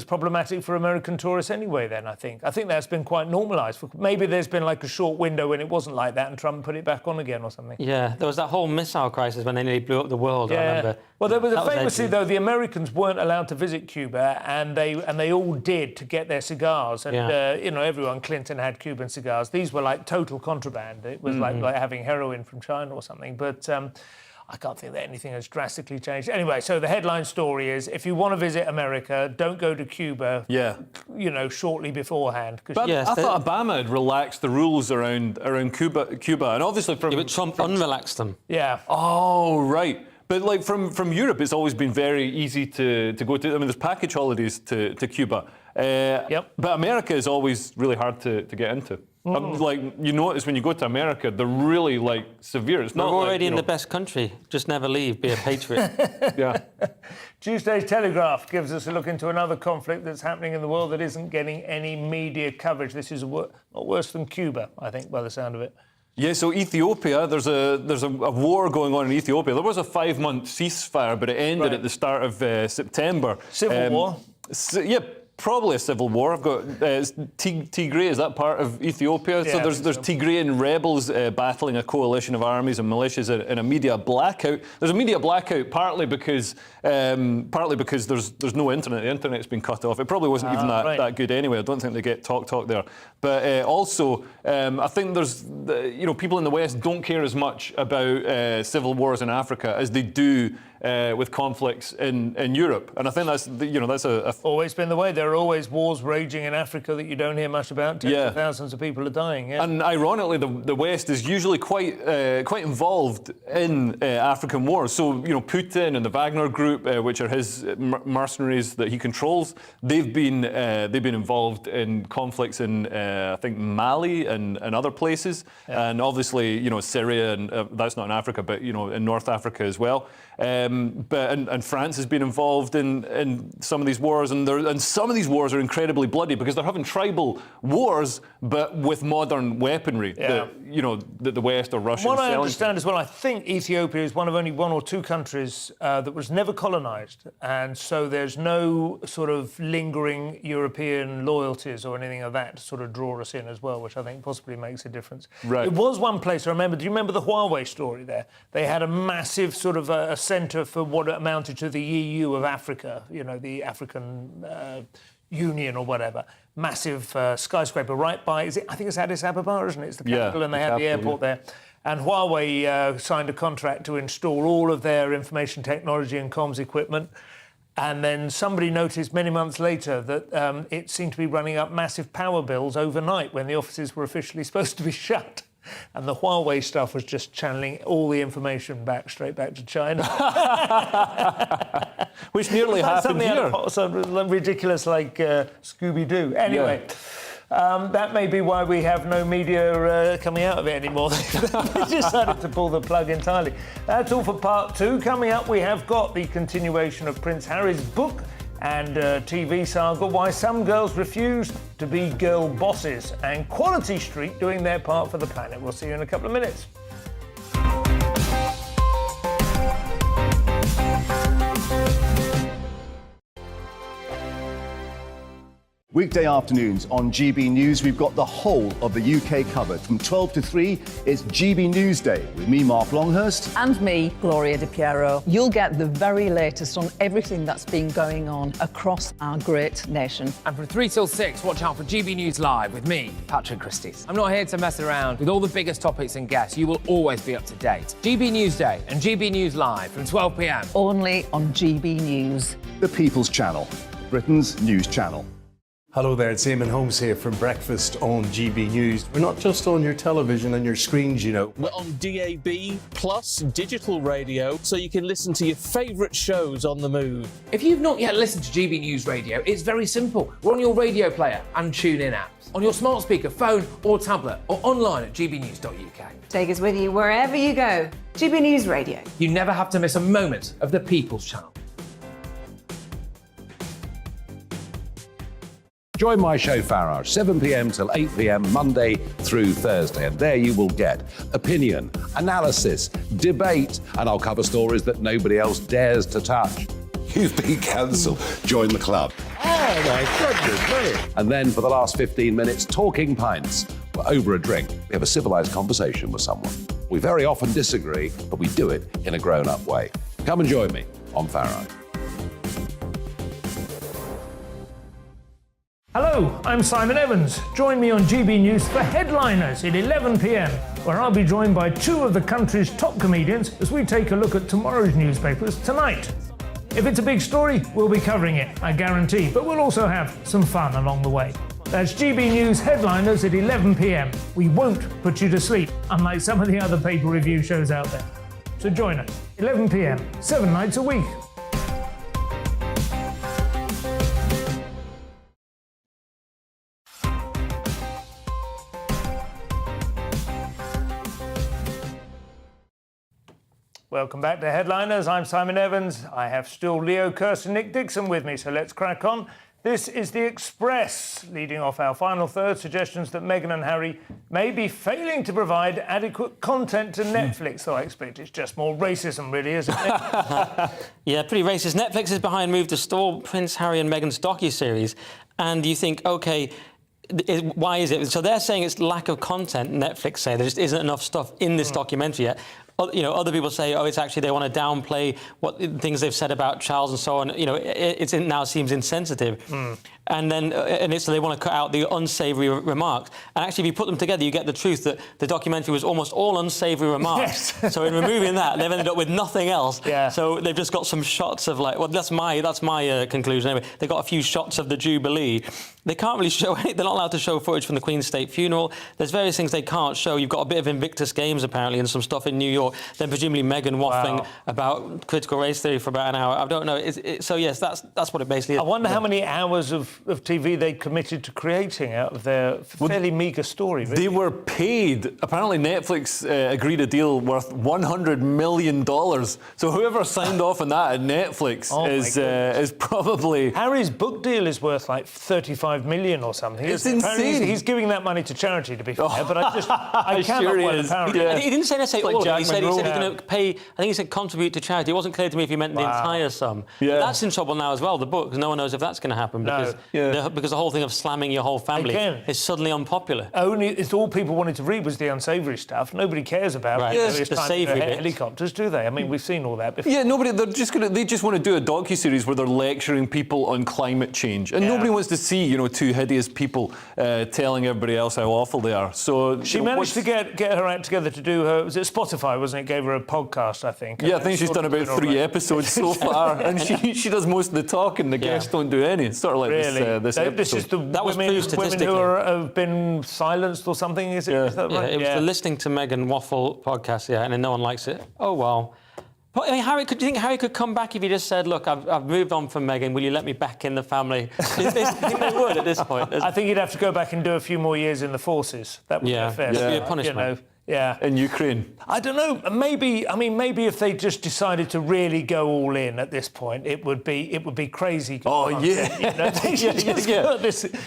problematic for American tourists anyway. Then I think that's been quite normalised. Maybe there's been like a short window when it wasn't like that, and Trump put it back on again or something. Yeah, there was that whole missile crisis when they nearly blew up the world. Yeah. I remember. Well, there was famously though the Americans weren't allowed to visit Cuba, and they all did to get their cigars. And everyone, Clinton had Cuban cigars. These were like total contraband. It was like having heroin from China or something. But I can't think that anything has drastically changed. Anyway, so the headline story is: if you want to visit America, don't go to Cuba. Yeah. Shortly beforehand. But I thought Obama had relaxed the rules around Cuba, and obviously but Trump unrelaxed them. Yeah. Oh right. But like from Europe, it's always been very easy to go to. I mean, there's package holidays to Cuba. But America is always really hard to get into. You notice when you go to America, they're really severe. It's not We're already in the best country. Just never leave. Be a patriot. Yeah. Tuesday's Telegraph gives us a look into another conflict that's happening in the world that isn't getting any media coverage. This is not worse than Cuba, I think, by the sound of it. Yeah, so Ethiopia, there's a war going on in Ethiopia. There was a 5-month ceasefire, but it ended at the start of September. Civil war? probably a civil war. I've got Tigray, is that part of Ethiopia? Yeah, so there's Tigrayan rebels battling a coalition of armies and militias in a media blackout. There's a media blackout partly because there's no internet. The internet's been cut off. It probably wasn't even that good anyway. I don't think they get talk there. But also, I think there's people in the West don't care as much about civil wars in Africa as they do with conflicts in Europe, and I think that's always been the way. There are always wars raging in Africa that you don't hear much about. Tens of thousands of people are dying. Yeah. And ironically, the West is usually quite involved in African wars. So Putin and the Wagner Group, which are his mercenaries that he controls, they've been involved in conflicts in I think Mali and other places, and obviously Syria, and that's not in Africa, but in North Africa as well. But France has been involved in some of these wars, and some of these wars are incredibly bloody because they're having tribal wars, but with modern weaponry that the West or Russia. What I understand as well, I think Ethiopia is one of only one or two countries that was never colonised, and so there's no sort of lingering European loyalties or anything of that to sort of draw us in as well, which I think possibly makes a difference. Right. It was one place I remember. Do you remember the Huawei story there? They had a massive sort of a centre for what amounted to the EU of Africa, the African Union or whatever. Massive skyscraper right by, I think it's Addis Ababa, isn't it? It's the capital, and they have the airport there. And Huawei signed a contract to install all of their information technology and comms equipment. And then somebody noticed many months later that it seemed to be running up massive power bills overnight when the offices were officially supposed to be shut. And the Huawei stuff was just channeling all the information straight back to China. Which nearly happened here. Something ridiculous like Scooby-Doo. Anyway, that may be why we have no media coming out of it anymore. They decided to pull the plug entirely. That's all for part 2. Coming up, we have got the continuation of Prince Harry's book and TV saga, Why Some Girls Refuse to Be Girl Bosses, and Quality Street doing their part for the planet. We'll see you in a couple of minutes. Weekday afternoons on GB News, we've got the whole of the UK covered. From 12 to 3, it's GB News Day with me, Mark Longhurst. And me, Gloria Di Piero. You'll get the very latest on everything that's been going on across our great nation. And from 3 till 6, watch out for GB News Live with me, Patrick Christys. I'm not here to mess around. With all the biggest topics and guests, you will always be up to date. GB News Day and GB News Live from 12 p.m. Only on GB News. The People's Channel, Britain's news channel. Hello there, it's Eamon Holmes here from Breakfast on GB News. We're not just on your television and your screens, We're on DAB plus digital radio, so you can listen to your favourite shows on the move. If you've not yet listened to GB News Radio, it's very simple. We're on your radio player and TuneIn apps, on your smart speaker, phone or tablet, or online at gbnews.uk. Take us with you wherever you go. GB News Radio. You never have to miss a moment of the People's Channel. Join my show Farage, 7 p.m. till 8 p.m. Monday through Thursday, and there you will get opinion, analysis, debate, and I'll cover stories that nobody else dares to touch. You've been cancelled. Join the club. Oh my goodness me! And then for the last 15 minutes, talking pints. We're over a drink. We have a civilised conversation with someone. We very often disagree, but we do it in a grown-up way. Come and join me on Farage. Hello, I'm Simon Evans. Join me on GB News for Headliners at 11 p.m, where I'll be joined by 2 of the country's top comedians as we take a look at tomorrow's newspapers tonight. If it's a big story, we'll be covering it, I guarantee, but we'll also have some fun along the way. That's GB News Headliners at 11 p.m. We won't put you to sleep, unlike some of the other paper review shows out there. So join us, 11 p.m, 7 nights a week. Welcome back to Headliners. I'm Simon Evans. I have still Leo, Kirsten, Nick Dixon with me, so let's crack on. This is The Express, leading off our final third, suggestions that Meghan and Harry may be failing to provide adequate content to Netflix. So I expect it's just more racism, really, isn't it? Yeah, pretty racist. Netflix is behind move to stall Prince Harry and Meghan's docuseries. and you think, OK, why is it? So they're saying it's lack of content. Netflix say there just isn't enough stuff in this documentary yet. You know, other people say, oh, it's actually they want to downplay what things they've said about Charles and so on. You know, it now seems insensitive. And then so they want to cut out the unsavoury remarks. And actually, if you put them together, you get the truth that the documentary was almost all unsavoury remarks. Yes. So in removing that, they've ended up with nothing else. Yeah. So they've just got some shots of like, well, that's my conclusion anyway. They got a few shots of the Jubilee. They can't really show any. They're not allowed to show footage from the Queen's state funeral. There's various things they can't show. You've got a bit of Invictus Games apparently and some stuff in New York. Then presumably Meghan waffling about critical race theory for about an hour. I don't know. So yes, that's what it basically is. I wonder how many hours of TV they committed to creating out of their fairly meagre story. Really. They were paid. Apparently Netflix agreed a deal worth $100 million. So whoever signed off on that at Netflix is probably... Harry's book deal is worth like 35 million or something. It's insane. He's giving that money to charity, to be fair, but I cannot sure well, apparently. Yeah. He didn't say necessarily all of it. He said he's going to pay, I think he said contribute to charity. It wasn't clear to me if he meant the entire sum. Yeah. But that's in trouble now as well, the book, because no one knows if that's going to happen because the whole thing of slamming your whole family is suddenly unpopular. It's all people wanted to read was the unsavoury stuff. Nobody cares about the savoury helicopters, do they? I mean, we've seen all that before. Yeah, they just want to do a docu-series where they're lecturing people on climate change. And nobody wants to see, you know, two hideous people telling everybody else how awful they are. So she managed to get her act together to do her... Was it Spotify, wasn't it? Gave her a podcast, I think. Yeah, I think she's done about 3 episodes so far. And she does most of the talking. The guests don't do any. It's sort of like this episode. This is the women who have been silenced or something, is it? Is that right? It was the Listening to Meghan Waffle podcast, and then no one likes it. Oh, well. But, I mean, do you think Harry could come back if he just said, look, I've moved on from Meghan, will you let me back in the family? Do you think they would at this point? I think he'd have to go back and do a few more years in the forces. That would be fair. That'd be a punishment. You know, in Ukraine. I don't know. Maybe if they just decided to really go all in at this point, it would be crazy. Oh yeah, you know,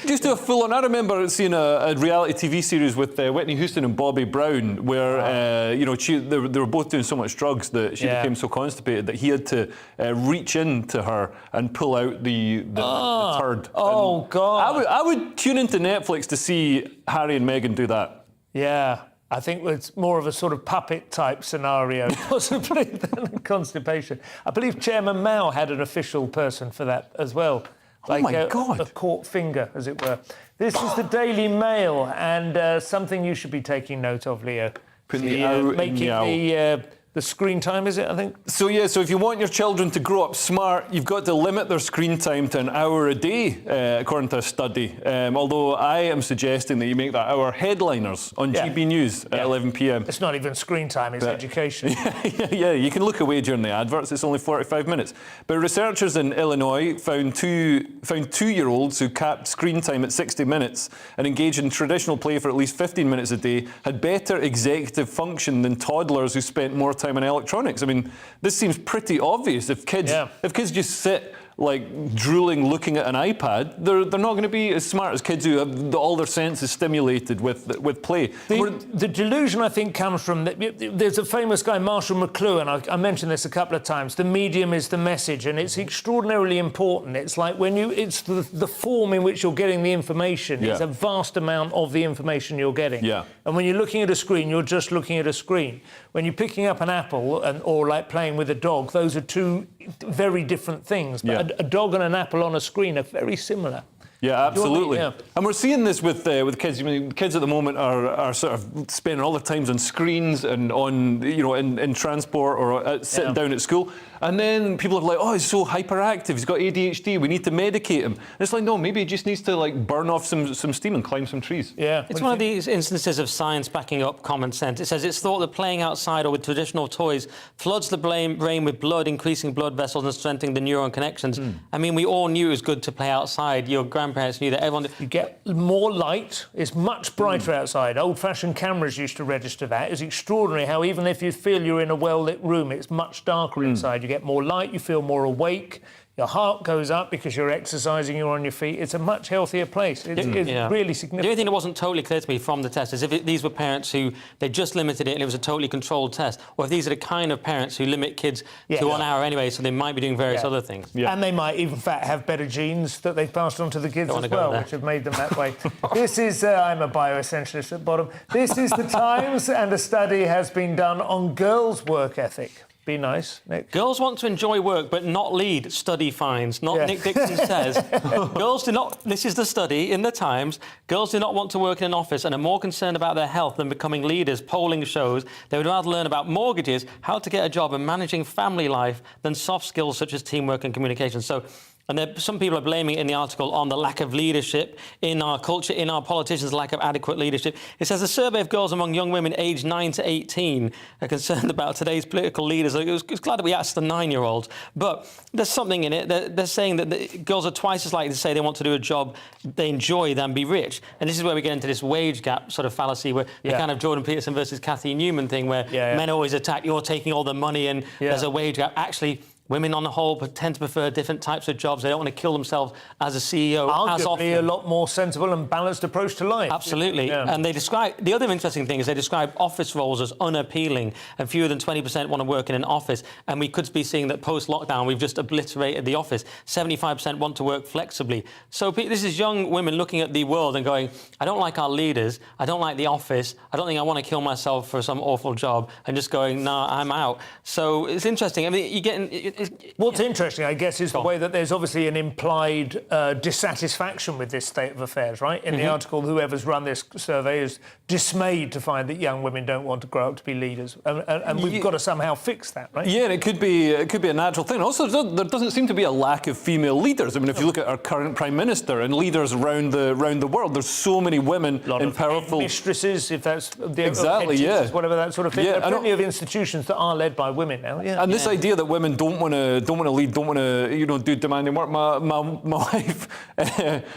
just do a full-on. I remember seeing a reality TV series with Whitney Houston and Bobby Brown, where you know they were both doing so much drugs that she became so constipated that he had to reach into her and pull out the turd. Oh God! I would tune into Netflix to see Harry and Meghan do that. Yeah. I think it's more of a sort of puppet-type scenario, possibly, than constipation. I believe Chairman Mao had an official person for that as well. Like my God. A court finger, as it were. This is the Daily Mail, and something you should be taking note of, Leo. Making the screen time, is it, I think? So if you want your children to grow up smart, you've got to limit their screen time to an hour a day, according to a study. Although I am suggesting that you make that hour headliners on GB News at 11 p.m. It's not even screen time, it's education. Yeah, you can look away during the adverts. It's only 45 minutes. But researchers in Illinois found two-year-olds who capped screen time at 60 minutes and engaged in traditional play for at least 15 minutes a day had better executive function than toddlers who spent more time in electronics. I mean, this seems pretty obvious. If kids just sit like drooling, looking at an iPad, they're not going to be as smart as kids who have all their senses stimulated with play. The delusion, I think, comes from... There's a famous guy, Marshall McLuhan, I mentioned this a couple of times, the medium is the message, and it's extraordinarily important. It's like it's the form in which you're getting the information. It's a vast amount of the information you're getting. Yeah. And when you're looking at a screen, you're just looking at a screen. When you're picking up an apple or like playing with a dog, those are two very different things. But a dog and an apple on a screen are very similar. Yeah, absolutely. And we're seeing this with kids. I mean, kids at the moment are sort of spending all their times on screens and on, you know, in transport or sitting down at school. And then people are like, oh, he's so hyperactive, he's got ADHD, we need to medicate him. And it's like, no, maybe he just needs to like burn off some steam and climb some trees. Yeah. It's one of these instances of science backing up common sense. It says it's thought that playing outside or with traditional toys floods the brain with blood, increasing blood vessels and strengthening the neuron connections. I mean, we all knew it was good to play outside. Your grandparents knew that. Everyone... You get more light. It's much brighter outside. Old-fashioned cameras used to register that. It's extraordinary how even if you feel you're in a well-lit room, it's much darker inside. You get more light, you feel more awake, Your heart goes up because you're exercising, you're on your feet. It's a much healthier place. It's really significant. The only thing that wasn't totally clear to me from the test is if these were parents who they just limited it and it was a totally controlled test, or if these are the kind of parents who limit kids to 1 hour anyway, so they might be doing various other things. Yeah. And they might, even in fact, have better genes that they've passed on to the kids as well, which have made them that way. This is, I'm a bioessentialist at bottom. This is The Times, and a study has been done on girls' work ethic. Be nice, Nick. Girls want to enjoy work, but not lead, study finds. Not Nick Dixon says. Girls do not, this is the study in The Times, girls do not want to work in an office and are more concerned about their health than becoming leaders. Polling shows they would rather learn about mortgages, how to get a job and managing family life than soft skills such as teamwork and communication. And some people are blaming in the article on the lack of leadership in our culture, in our politicians, lack of adequate leadership. It says a survey of girls among young women aged 9 to 18 are concerned about today's political leaders. It was glad that we asked the 9-year-olds, but there's something in it. They're saying that the girls are twice as likely to say they want to do a job they enjoy than be rich. And this is where we get into this wage gap sort of fallacy, where the kind of Jordan Peterson versus Kathy Newman thing, where men always attack, you're taking all the money and there's a wage gap. Actually, women on the whole tend to prefer different types of jobs. They don't want to kill themselves as a CEO as often. Arguably a lot more sensible and balanced approach to life. Absolutely. Yeah. And they describe... The other interesting thing is they describe office roles as unappealing, and fewer than 20% want to work in an office. And we could be seeing that post-lockdown we've just obliterated the office. 75% want to work flexibly. So this is young women looking at the world and going, I don't like our leaders, I don't like the office, I don't think I want to kill myself for some awful job, and just going, nah, I'm out. So it's interesting. I mean, you're getting... What's interesting, I guess, is the way that there's obviously an implied dissatisfaction with this state of affairs, right? In the article, whoever's run this survey is dismayed to find that young women don't want to grow up to be leaders, and we've got to somehow fix that, right? Yeah, and it could be a natural thing. Also, there doesn't seem to be a lack of female leaders. I mean, if you look at our current Prime Minister and leaders around the world, there's so many women in powerful mistresses, if that's the exactly, whatever that sort of thing. There are plenty of institutions that are led by women now. Yeah, and this idea that women don't want to lead, don't want to do demanding work. My wife,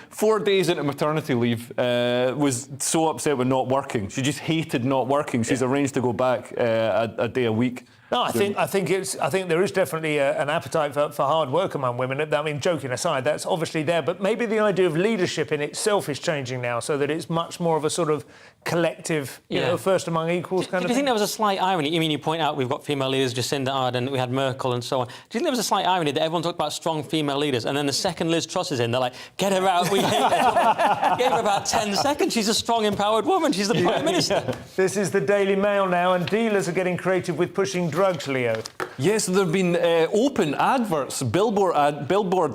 4 days into maternity leave, was so upset with not working. She just hated not working. She's arranged to go back a day a week. No, I think there is definitely an appetite for hard work among women. I mean, joking aside, that's obviously there. But maybe the idea of leadership in itself is changing now, so that it's much more of a sort of collective, you know, first among equals kind of thing. Do you think there was a slight irony? I mean, you point out we've got female leaders, Jacinda Ardern, we had Merkel and so on. Do you think there was a slight irony that everyone talked about strong female leaders, and then the second Liz Truss is in, they're like, get her out, we hate her. Gave her about 10 seconds. She's a strong, empowered woman. She's the Prime Minister. Yeah. This is the Daily Mail now, and dealers are getting creative with pushing drugs, Leo. Yes, there have been open adverts, billboard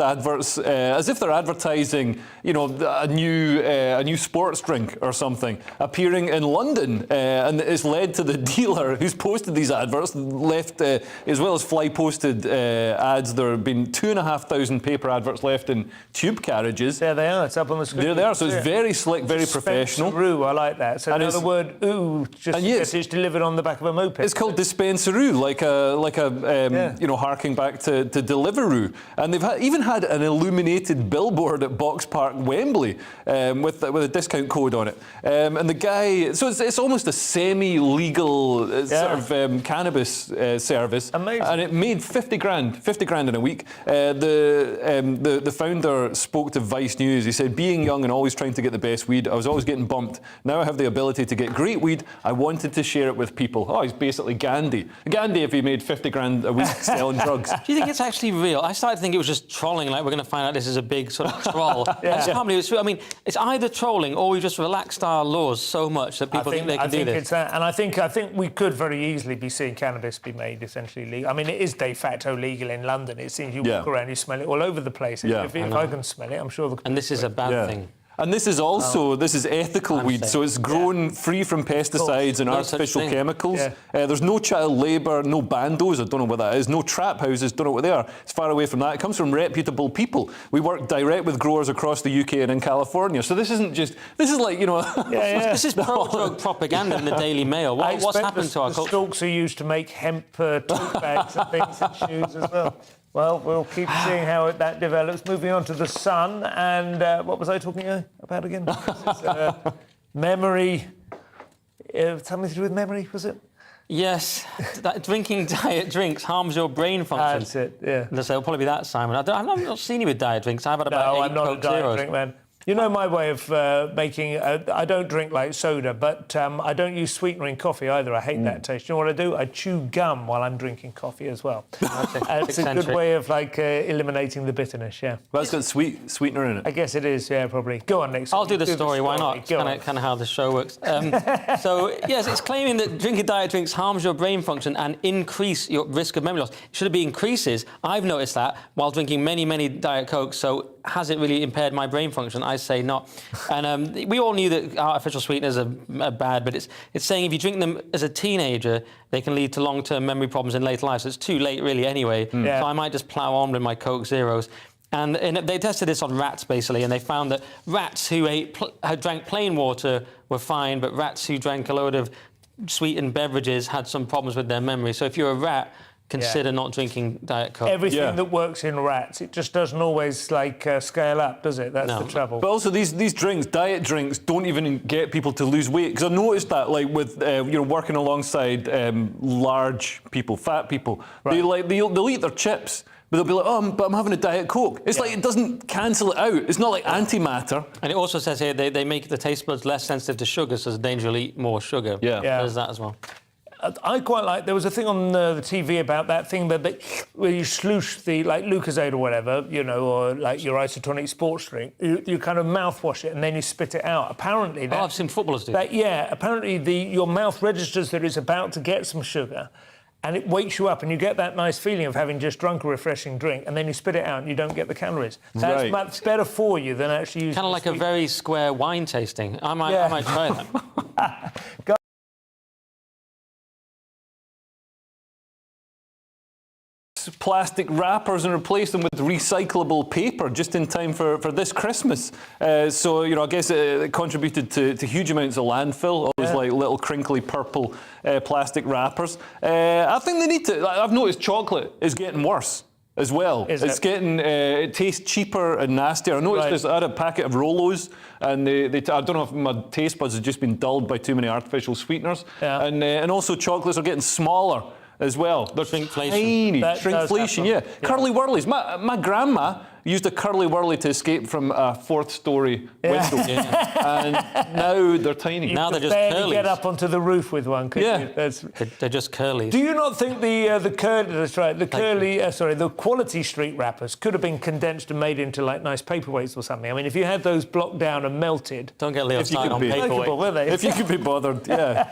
adverts, as if they're advertising, you know, a new sports drink or something, appearing in London, and it's led to the dealer who's posted these adverts, left, as well as fly-posted ads. There have been 2,500 paper adverts left in tube carriages. There they are. It's up on the screen. There they are. So it's very slick, very professional. Dispenseroo, I like that. So the word "ooh" just suggests it's delivered on the back of a moped. It's called Dispenseroo, like a you know, harking back to Deliveroo. And they've even had an illuminated billboard at Box Park, Wembley, with a discount code on it. And the guy, so it's almost a semi-legal sort of cannabis service. Amazing. And it made 50 grand in a week. The founder spoke to Vice News. He said, being young and always trying to get the best weed, I was always getting bumped. Now I have the ability to get great weed. I wanted to share it with people. Oh, he's basically Gandhi. Gandhi if he made 50 grand a week selling drugs. Do you think it's actually real? I started to think it was just trolling, like we're going to find out this is a big sort of troll. I mean, it's either trolling or we've just relaxed our laws so much that people think they can do this. It's that, and I think we could very easily be seeing cannabis be made essentially legal. I mean, it is de facto legal in London. It seems you walk around, you smell it all over the place. If I can smell it, I'm sure. And this is a bad thing. And this is also this is ethical weed, so it's grown free from pesticides and artificial chemicals. There's no child labour, no bandos, I don't know what that is, no trap houses, don't know what they are. It's far away from that. It comes from reputable people. We work direct with growers across the UK and in California. So this isn't just, this is like, you know... This is pro-drug propaganda in the Daily Mail. What's happened to our culture? The stalks are used to make hemp tote bags and things and shoes as well. Well, we'll keep seeing how that develops. Moving on to The Sun, and what was I talking about again? Memory. Something to do with memory, was it? Yes, drinking diet drinks harms your brain function. That's it, yeah. So it'll probably be that, Simon. I've not seen you with diet drinks. I've had about 8 I'm not Coke a diet Zeros. drink man. You know my way of making... I don't drink like soda, but I don't use sweetener in coffee either. I hate that taste. You know what I do? I chew gum while I'm drinking coffee as well. It's a good way of, like, eliminating the bitterness, yeah. Well, it's got sweetener in it. I guess it is, yeah, probably. Go on, Nick. I'll do the story, why not? It's kind of how the show works. So, yes, it's claiming that drinking diet drinks harms your brain function and increase your risk of memory loss. Should it be increases? I've noticed that while drinking many, many Diet Cokes, so has it really impaired my brain function? I say not. And we all knew that artificial sweeteners are bad, but it's saying if you drink them as a teenager, they can lead to long-term memory problems in later life. So it's too late, really, anyway. Yeah. So I might just plough on with my Coke Zeros. And they tested this on rats, basically, and they found that rats who drank plain water were fine, but rats who drank a load of sweetened beverages had some problems with their memory. So if you're a rat, consider not drinking Diet Coke. Everything that works in rats, it just doesn't always, like, scale up, does it? That's the trouble. But also, these drinks, diet drinks, don't even get people to lose weight. Because I've noticed that, like, with, working alongside large people, fat people, they'll eat their chips, but they'll be like, but I'm having a Diet Coke. It's like, it doesn't cancel it out. It's not like antimatter. And it also says here they make the taste buds less sensitive to sugar, so it's dangerous to eat more sugar. Yeah. There's that as well. I quite like... There was a thing on the TV about that thing where you sloosh the, like, Lucozade or whatever, you know, or, like, your isotonic sports drink. You kind of mouthwash it and then you spit it out. Apparently... I've seen footballers do that. Yeah, apparently your mouth registers that it's about to get some sugar and it wakes you up and you get that nice feeling of having just drunk a refreshing drink and then you spit it out and you don't get the calories. That's much better for you than actually using... Kind of like a very square wine tasting. I might try that. Plastic wrappers and replace them with recyclable paper just in time for this Christmas. So, I guess it contributed to huge amounts of landfill, all those like little crinkly purple plastic wrappers. I think they need to... I've noticed chocolate is getting worse as well. It's getting... it tastes cheaper and nastier. I noticed I had a packet of Rolos and I don't know if my taste buds have just been dulled by too many artificial sweeteners. Yeah. And also chocolates are getting smaller as well. They're tiny. Shrinkflation, yeah. Curly whirlies. My grandma used a curly whirly to escape from a fourth-storey window. And now they're tiny. Now they're just curlies. Get up onto the roof with one, could you? They're just curlies. Do you not think the quality street wrappers could have been condensed and made into, like, nice paperweights or something? I mean, if you had those blocked down and melted... Don't get Leo started on paperweights. If you could be bothered,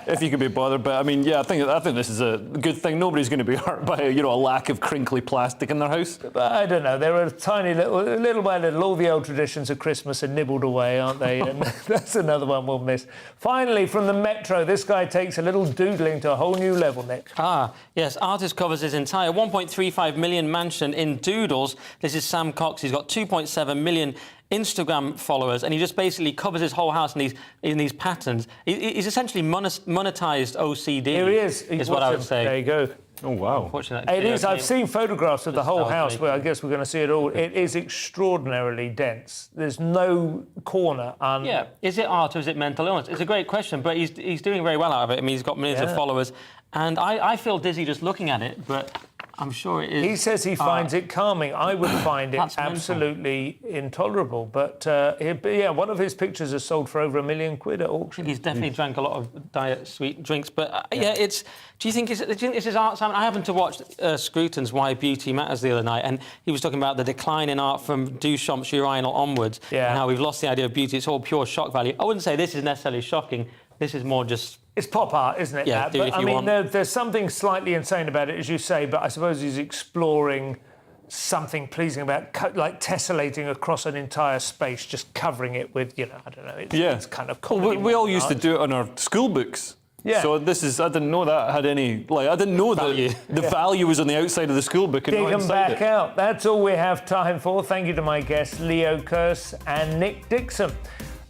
if you could be bothered. But, I mean, I think this is a good thing. Nobody's going to be hurt by, a lack of crinkly plastic in their house. But I don't know. There are tiny little by little, all the old traditions of Christmas are nibbled away, aren't they? And that's another one we'll miss. Finally, from the Metro, this guy takes a little doodling to a whole new level, Nick. Yes, artist covers his entire 1.35 million mansion in doodles. This is Sam Cox. He's got 2.7 million Instagram followers, and he just basically covers his whole house in these patterns. He's essentially monetized OCD. Here he is what I would say. There you go. Oh, wow. It is. I've seen photographs of the whole house, where I guess we're going to see it all. It is extraordinarily dense. There's no corner. Yeah. Is it art or is it mental illness? It's a great question, but he's doing very well out of it. I mean, he's got millions of followers, and I feel dizzy just looking at it, but I'm sure it is. He says he finds it calming. I would find it absolutely intolerable. But one of his pictures has sold for over £1 million at auction. He's definitely drank a lot of diet sweet drinks. But it's. Do you think it's his art, Simon? I happened to watch Scruton's Why Beauty Matters the other night, and he was talking about the decline in art from Duchamp's urinal onwards, and how we've lost the idea of beauty. It's all pure shock value. I wouldn't say this is necessarily shocking. This is more just... It's pop art, isn't it? Yeah, but I mean, there's something slightly insane about it, as you say, but I suppose he's exploring something pleasing about, like, tessellating across an entire space, just covering it with, I don't know, it's kind of... Well, we all used to do it on our school books. Yeah. So this is... I didn't know that had any... I didn't know that the value was on the outside of the school book and not inside it. Dig them back out. That's all we have time for. Thank you to my guests, Leo Kearse and Nick Dixon.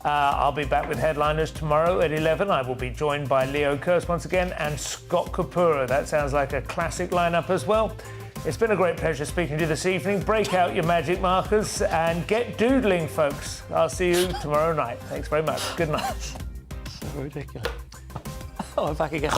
I'll be back with Headliners tomorrow at 11. I will be joined by Leo Kearse once again and Scott Kapura. That sounds like a classic lineup as well. It's been a great pleasure speaking to you this evening. Break out your magic markers and get doodling, folks. I'll see you tomorrow night. Thanks very much. Good night. So ridiculous. Oh, I'm back again.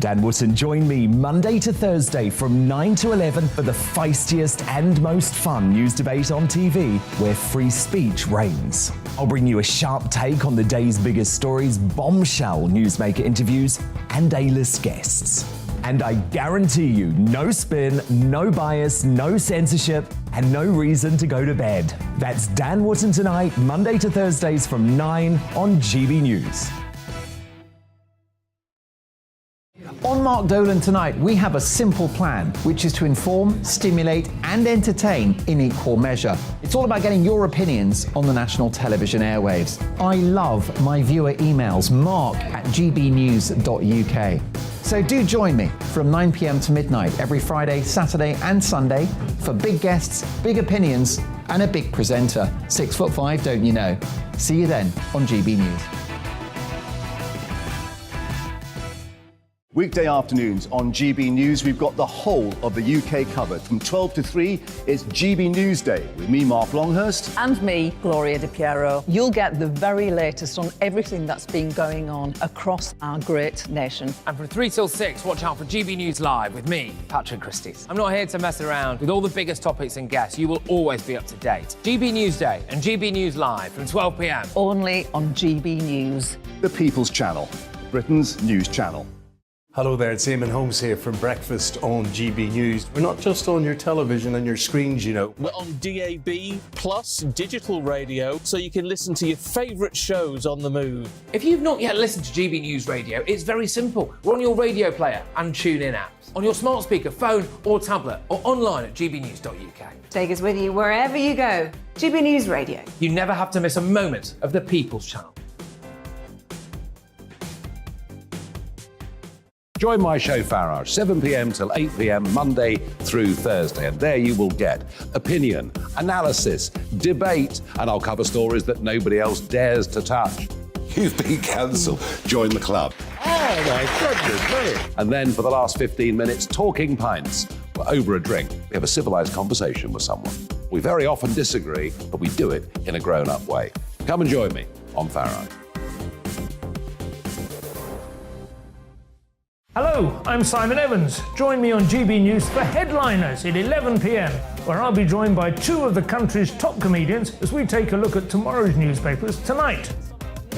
Dan Wootton. Join me Monday to Thursday from 9 to 11 for the feistiest and most fun news debate on TV, where free speech reigns. I'll bring you a sharp take on the day's biggest stories, bombshell newsmaker interviews, and A-list guests. And I guarantee you, no spin, no bias, no censorship, and no reason to go to bed. That's Dan Wootton tonight, Monday to Thursdays from 9 on GB News. On Mark Dolan tonight, we have a simple plan, which is to inform, stimulate, and entertain in equal measure. It's all about getting your opinions on the national television airwaves. I love my viewer emails, mark@gbnews.uk. So do join me from 9 p.m. to midnight every Friday, Saturday, and Sunday for big guests, big opinions, and a big presenter. 6'5", don't you know? See you then on GB News. Weekday afternoons on GB News, we've got the whole of the UK covered. From 12 to 3, it's GB News Day with me, Mark Longhurst. And me, Gloria Di Piero. You'll get the very latest on everything that's been going on across our great nation. And from 3 till 6, watch out for GB News Live with me, Patrick Christys. I'm not here to mess around. With all the biggest topics and guests, you will always be up to date. GB News Day and GB News Live from 12 p.m. Only on GB News. The People's Channel, Britain's news channel. Hello there, it's Eamon Holmes here from Breakfast on GB News. We're not just on your television and your screens, you know. We're on DAB plus digital radio, so you can listen to your favourite shows on the move. If you've not yet listened to GB News Radio, it's very simple. We're on your radio player and tune-in apps, on your smart speaker, phone or tablet, or online at gbnews.uk. Take us with you wherever you go. GB News Radio. You never have to miss a moment of the People's Channel. Join my show Farage, 7 p.m. till 8 p.m. Monday through Thursday. And there you will get opinion, analysis, debate, and I'll cover stories that nobody else dares to touch. You've been cancelled. Join the club. Oh my goodness me. And then for the last 15 minutes, talking pints. We're over a drink. We have a civilised conversation with someone. We very often disagree, but we do it in a grown-up way. Come and join me on Farage. Hello, I'm Simon Evans. Join me on GB News for Headliners at 11 p.m, where I'll be joined by two of the country's top comedians as we take a look at tomorrow's newspapers tonight.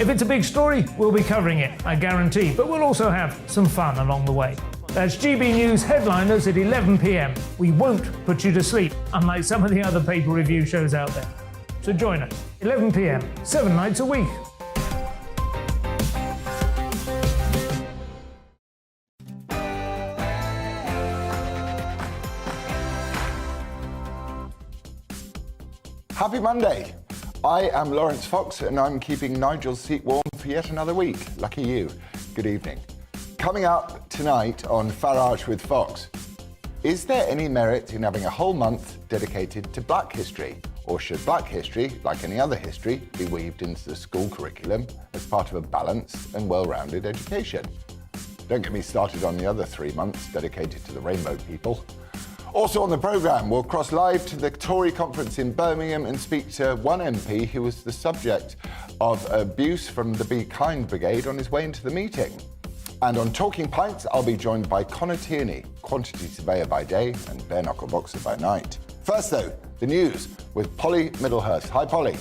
If it's a big story, we'll be covering it, I guarantee, but we'll also have some fun along the way. That's GB News Headliners at 11 p.m. We won't put you to sleep, unlike some of the other paper review shows out there. So join us, 11 p.m, 7 nights a week. Happy Monday. I am Lawrence Fox and I'm keeping Nigel's seat warm for yet another week. Lucky you. Good evening. Coming up tonight on Farage with Fox. Is there any merit in having a whole month dedicated to Black history? Or should Black history, like any other history, be weaved into the school curriculum as part of a balanced and well-rounded education? Don't get me started on the other 3 months dedicated to the rainbow people. Also on the programme, we'll cross live to the Tory conference in Birmingham and speak to one MP who was the subject of abuse from the Be Kind Brigade on his way into the meeting. And on Talking Pints, I'll be joined by Connor Tierney, quantity surveyor by day and bare knuckle boxer by night. First though, the news with Polly Middlehurst. Hi Polly.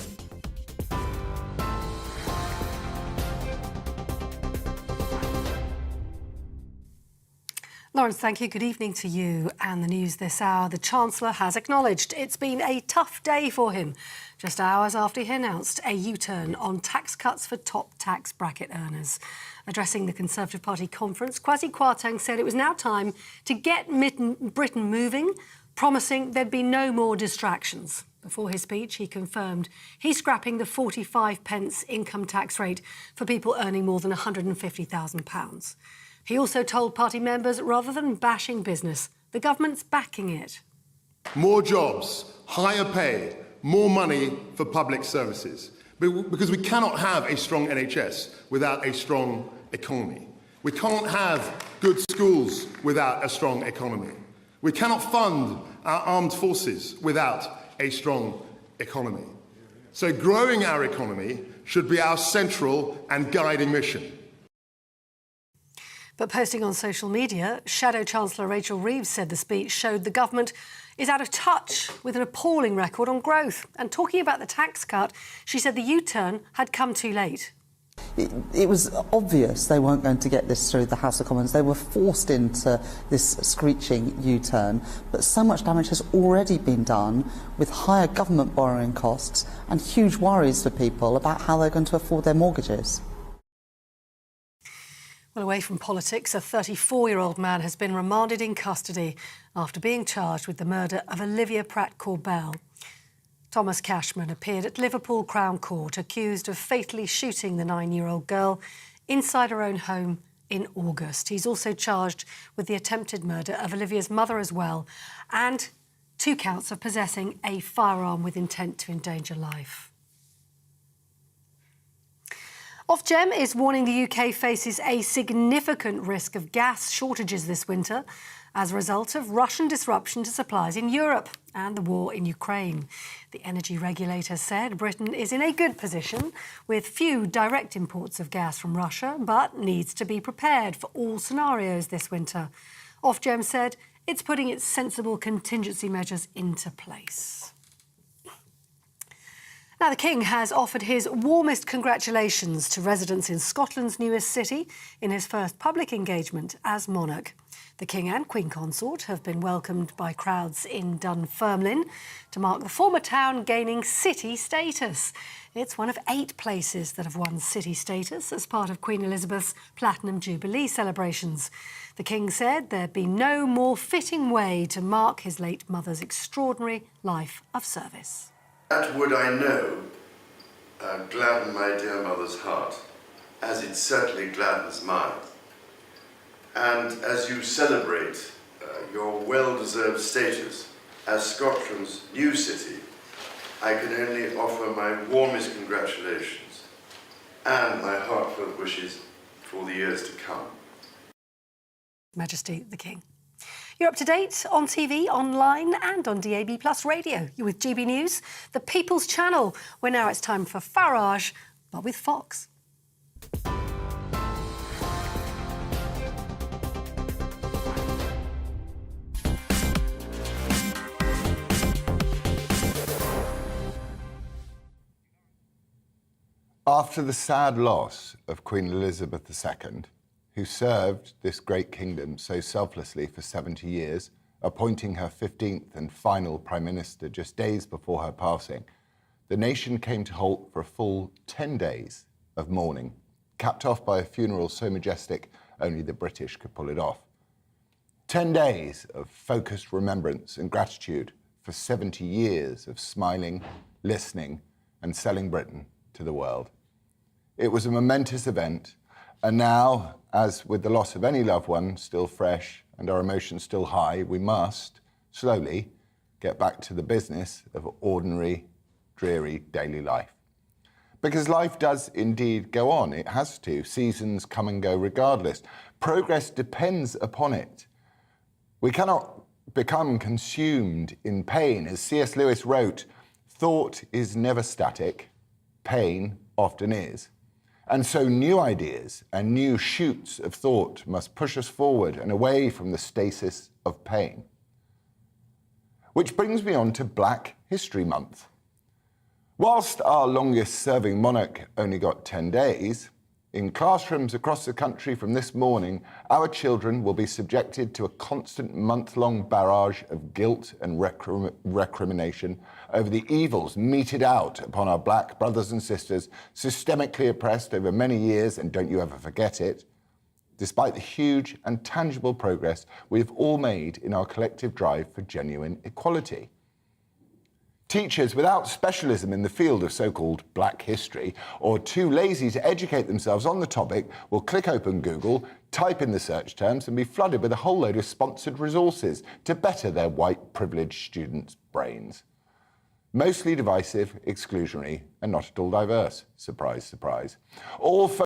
Lawrence, thank you. Good evening to you. And the news this hour, the Chancellor has acknowledged it's been a tough day for him, just hours after he announced a U-turn on tax cuts for top tax bracket earners. Addressing the Conservative Party conference, Kwasi Kwarteng said it was now time to get Britain moving, promising there'd be no more distractions. Before his speech, he confirmed he's scrapping the 45p income tax rate for people earning more than £150,000. He also told party members, rather than bashing business, the government's backing it. More jobs, higher pay, more money for public services. Because we cannot have a strong NHS without a strong economy. We can't have good schools without a strong economy. We cannot fund our armed forces without a strong economy. So growing our economy should be our central and guiding mission. But posting on social media, Shadow Chancellor Rachel Reeves said the speech showed the government is out of touch with an appalling record on growth. And talking about the tax cut, she said the U-turn had come too late. It was obvious they weren't going to get this through the House of Commons. They were forced into this screeching U-turn, but so much damage has already been done with higher government borrowing costs and huge worries for people about how they're going to afford their mortgages. Well, away from politics, a 34-year-old man has been remanded in custody after being charged with the murder of Olivia Pratt-Corbell. Thomas Cashman appeared at Liverpool Crown Court accused of fatally shooting the 9-year-old girl inside her own home in August. He's also charged with the attempted murder of Olivia's mother as well, and 2 counts of possessing a firearm with intent to endanger life. Ofgem is warning the UK faces a significant risk of gas shortages this winter as a result of Russian disruption to supplies in Europe and the war in Ukraine. The energy regulator said Britain is in a good position with few direct imports of gas from Russia, but needs to be prepared for all scenarios this winter. Ofgem said it's putting its sensible contingency measures into place. Now, the King has offered his warmest congratulations to residents in Scotland's newest city in his first public engagement as monarch. The King and Queen Consort have been welcomed by crowds in Dunfermline to mark the former town gaining city status. It's one of 8 places that have won city status as part of Queen Elizabeth's Platinum Jubilee celebrations. The King said there'd be no more fitting way to mark his late mother's extraordinary life of service. That would, I know, gladden my dear mother's heart, as it certainly gladdens mine. And as you celebrate your well-deserved status as Scotland's new city, I can only offer my warmest congratulations and my heartfelt wishes for the years to come. Majesty the King. You're up to date on TV, online and on DAB+ radio. You're with GB News, the People's Channel, where now it's time for Farage, but with Fox. After the sad loss of Queen Elizabeth II, who served this great kingdom so selflessly for 70 years, appointing her 15th and final Prime Minister just days before her passing, the nation came to halt for a full 10 days of mourning, capped off by a funeral so majestic only the British could pull it off. 10 days of focused remembrance and gratitude for 70 years of smiling, listening, and selling Britain to the world. It was a momentous event, and now, as with the loss of any loved one still fresh and our emotions still high, we must, slowly, get back to the business of ordinary, dreary daily life. Because life does indeed go on. It has to. Seasons come and go regardless. Progress depends upon it. We cannot become consumed in pain. As C.S. Lewis wrote, thought is never static, pain often is. And so new ideas and new shoots of thought must push us forward and away from the stasis of pain. Which brings me on to Black History Month. Whilst our longest-serving monarch only got 10 days, in classrooms across the country from this morning, our children will be subjected to a constant month-long barrage of guilt and recrimination over the evils meted out upon our black brothers and sisters, systemically oppressed over many years, and don't you ever forget it, despite the huge and tangible progress we've all made in our collective drive for genuine equality. Teachers without specialism in the field of so-called black history or too lazy to educate themselves on the topic will click open Google, type in the search terms and be flooded with a whole load of sponsored resources to better their white privileged students' brains. Mostly divisive, exclusionary and not at all diverse. Surprise, surprise. All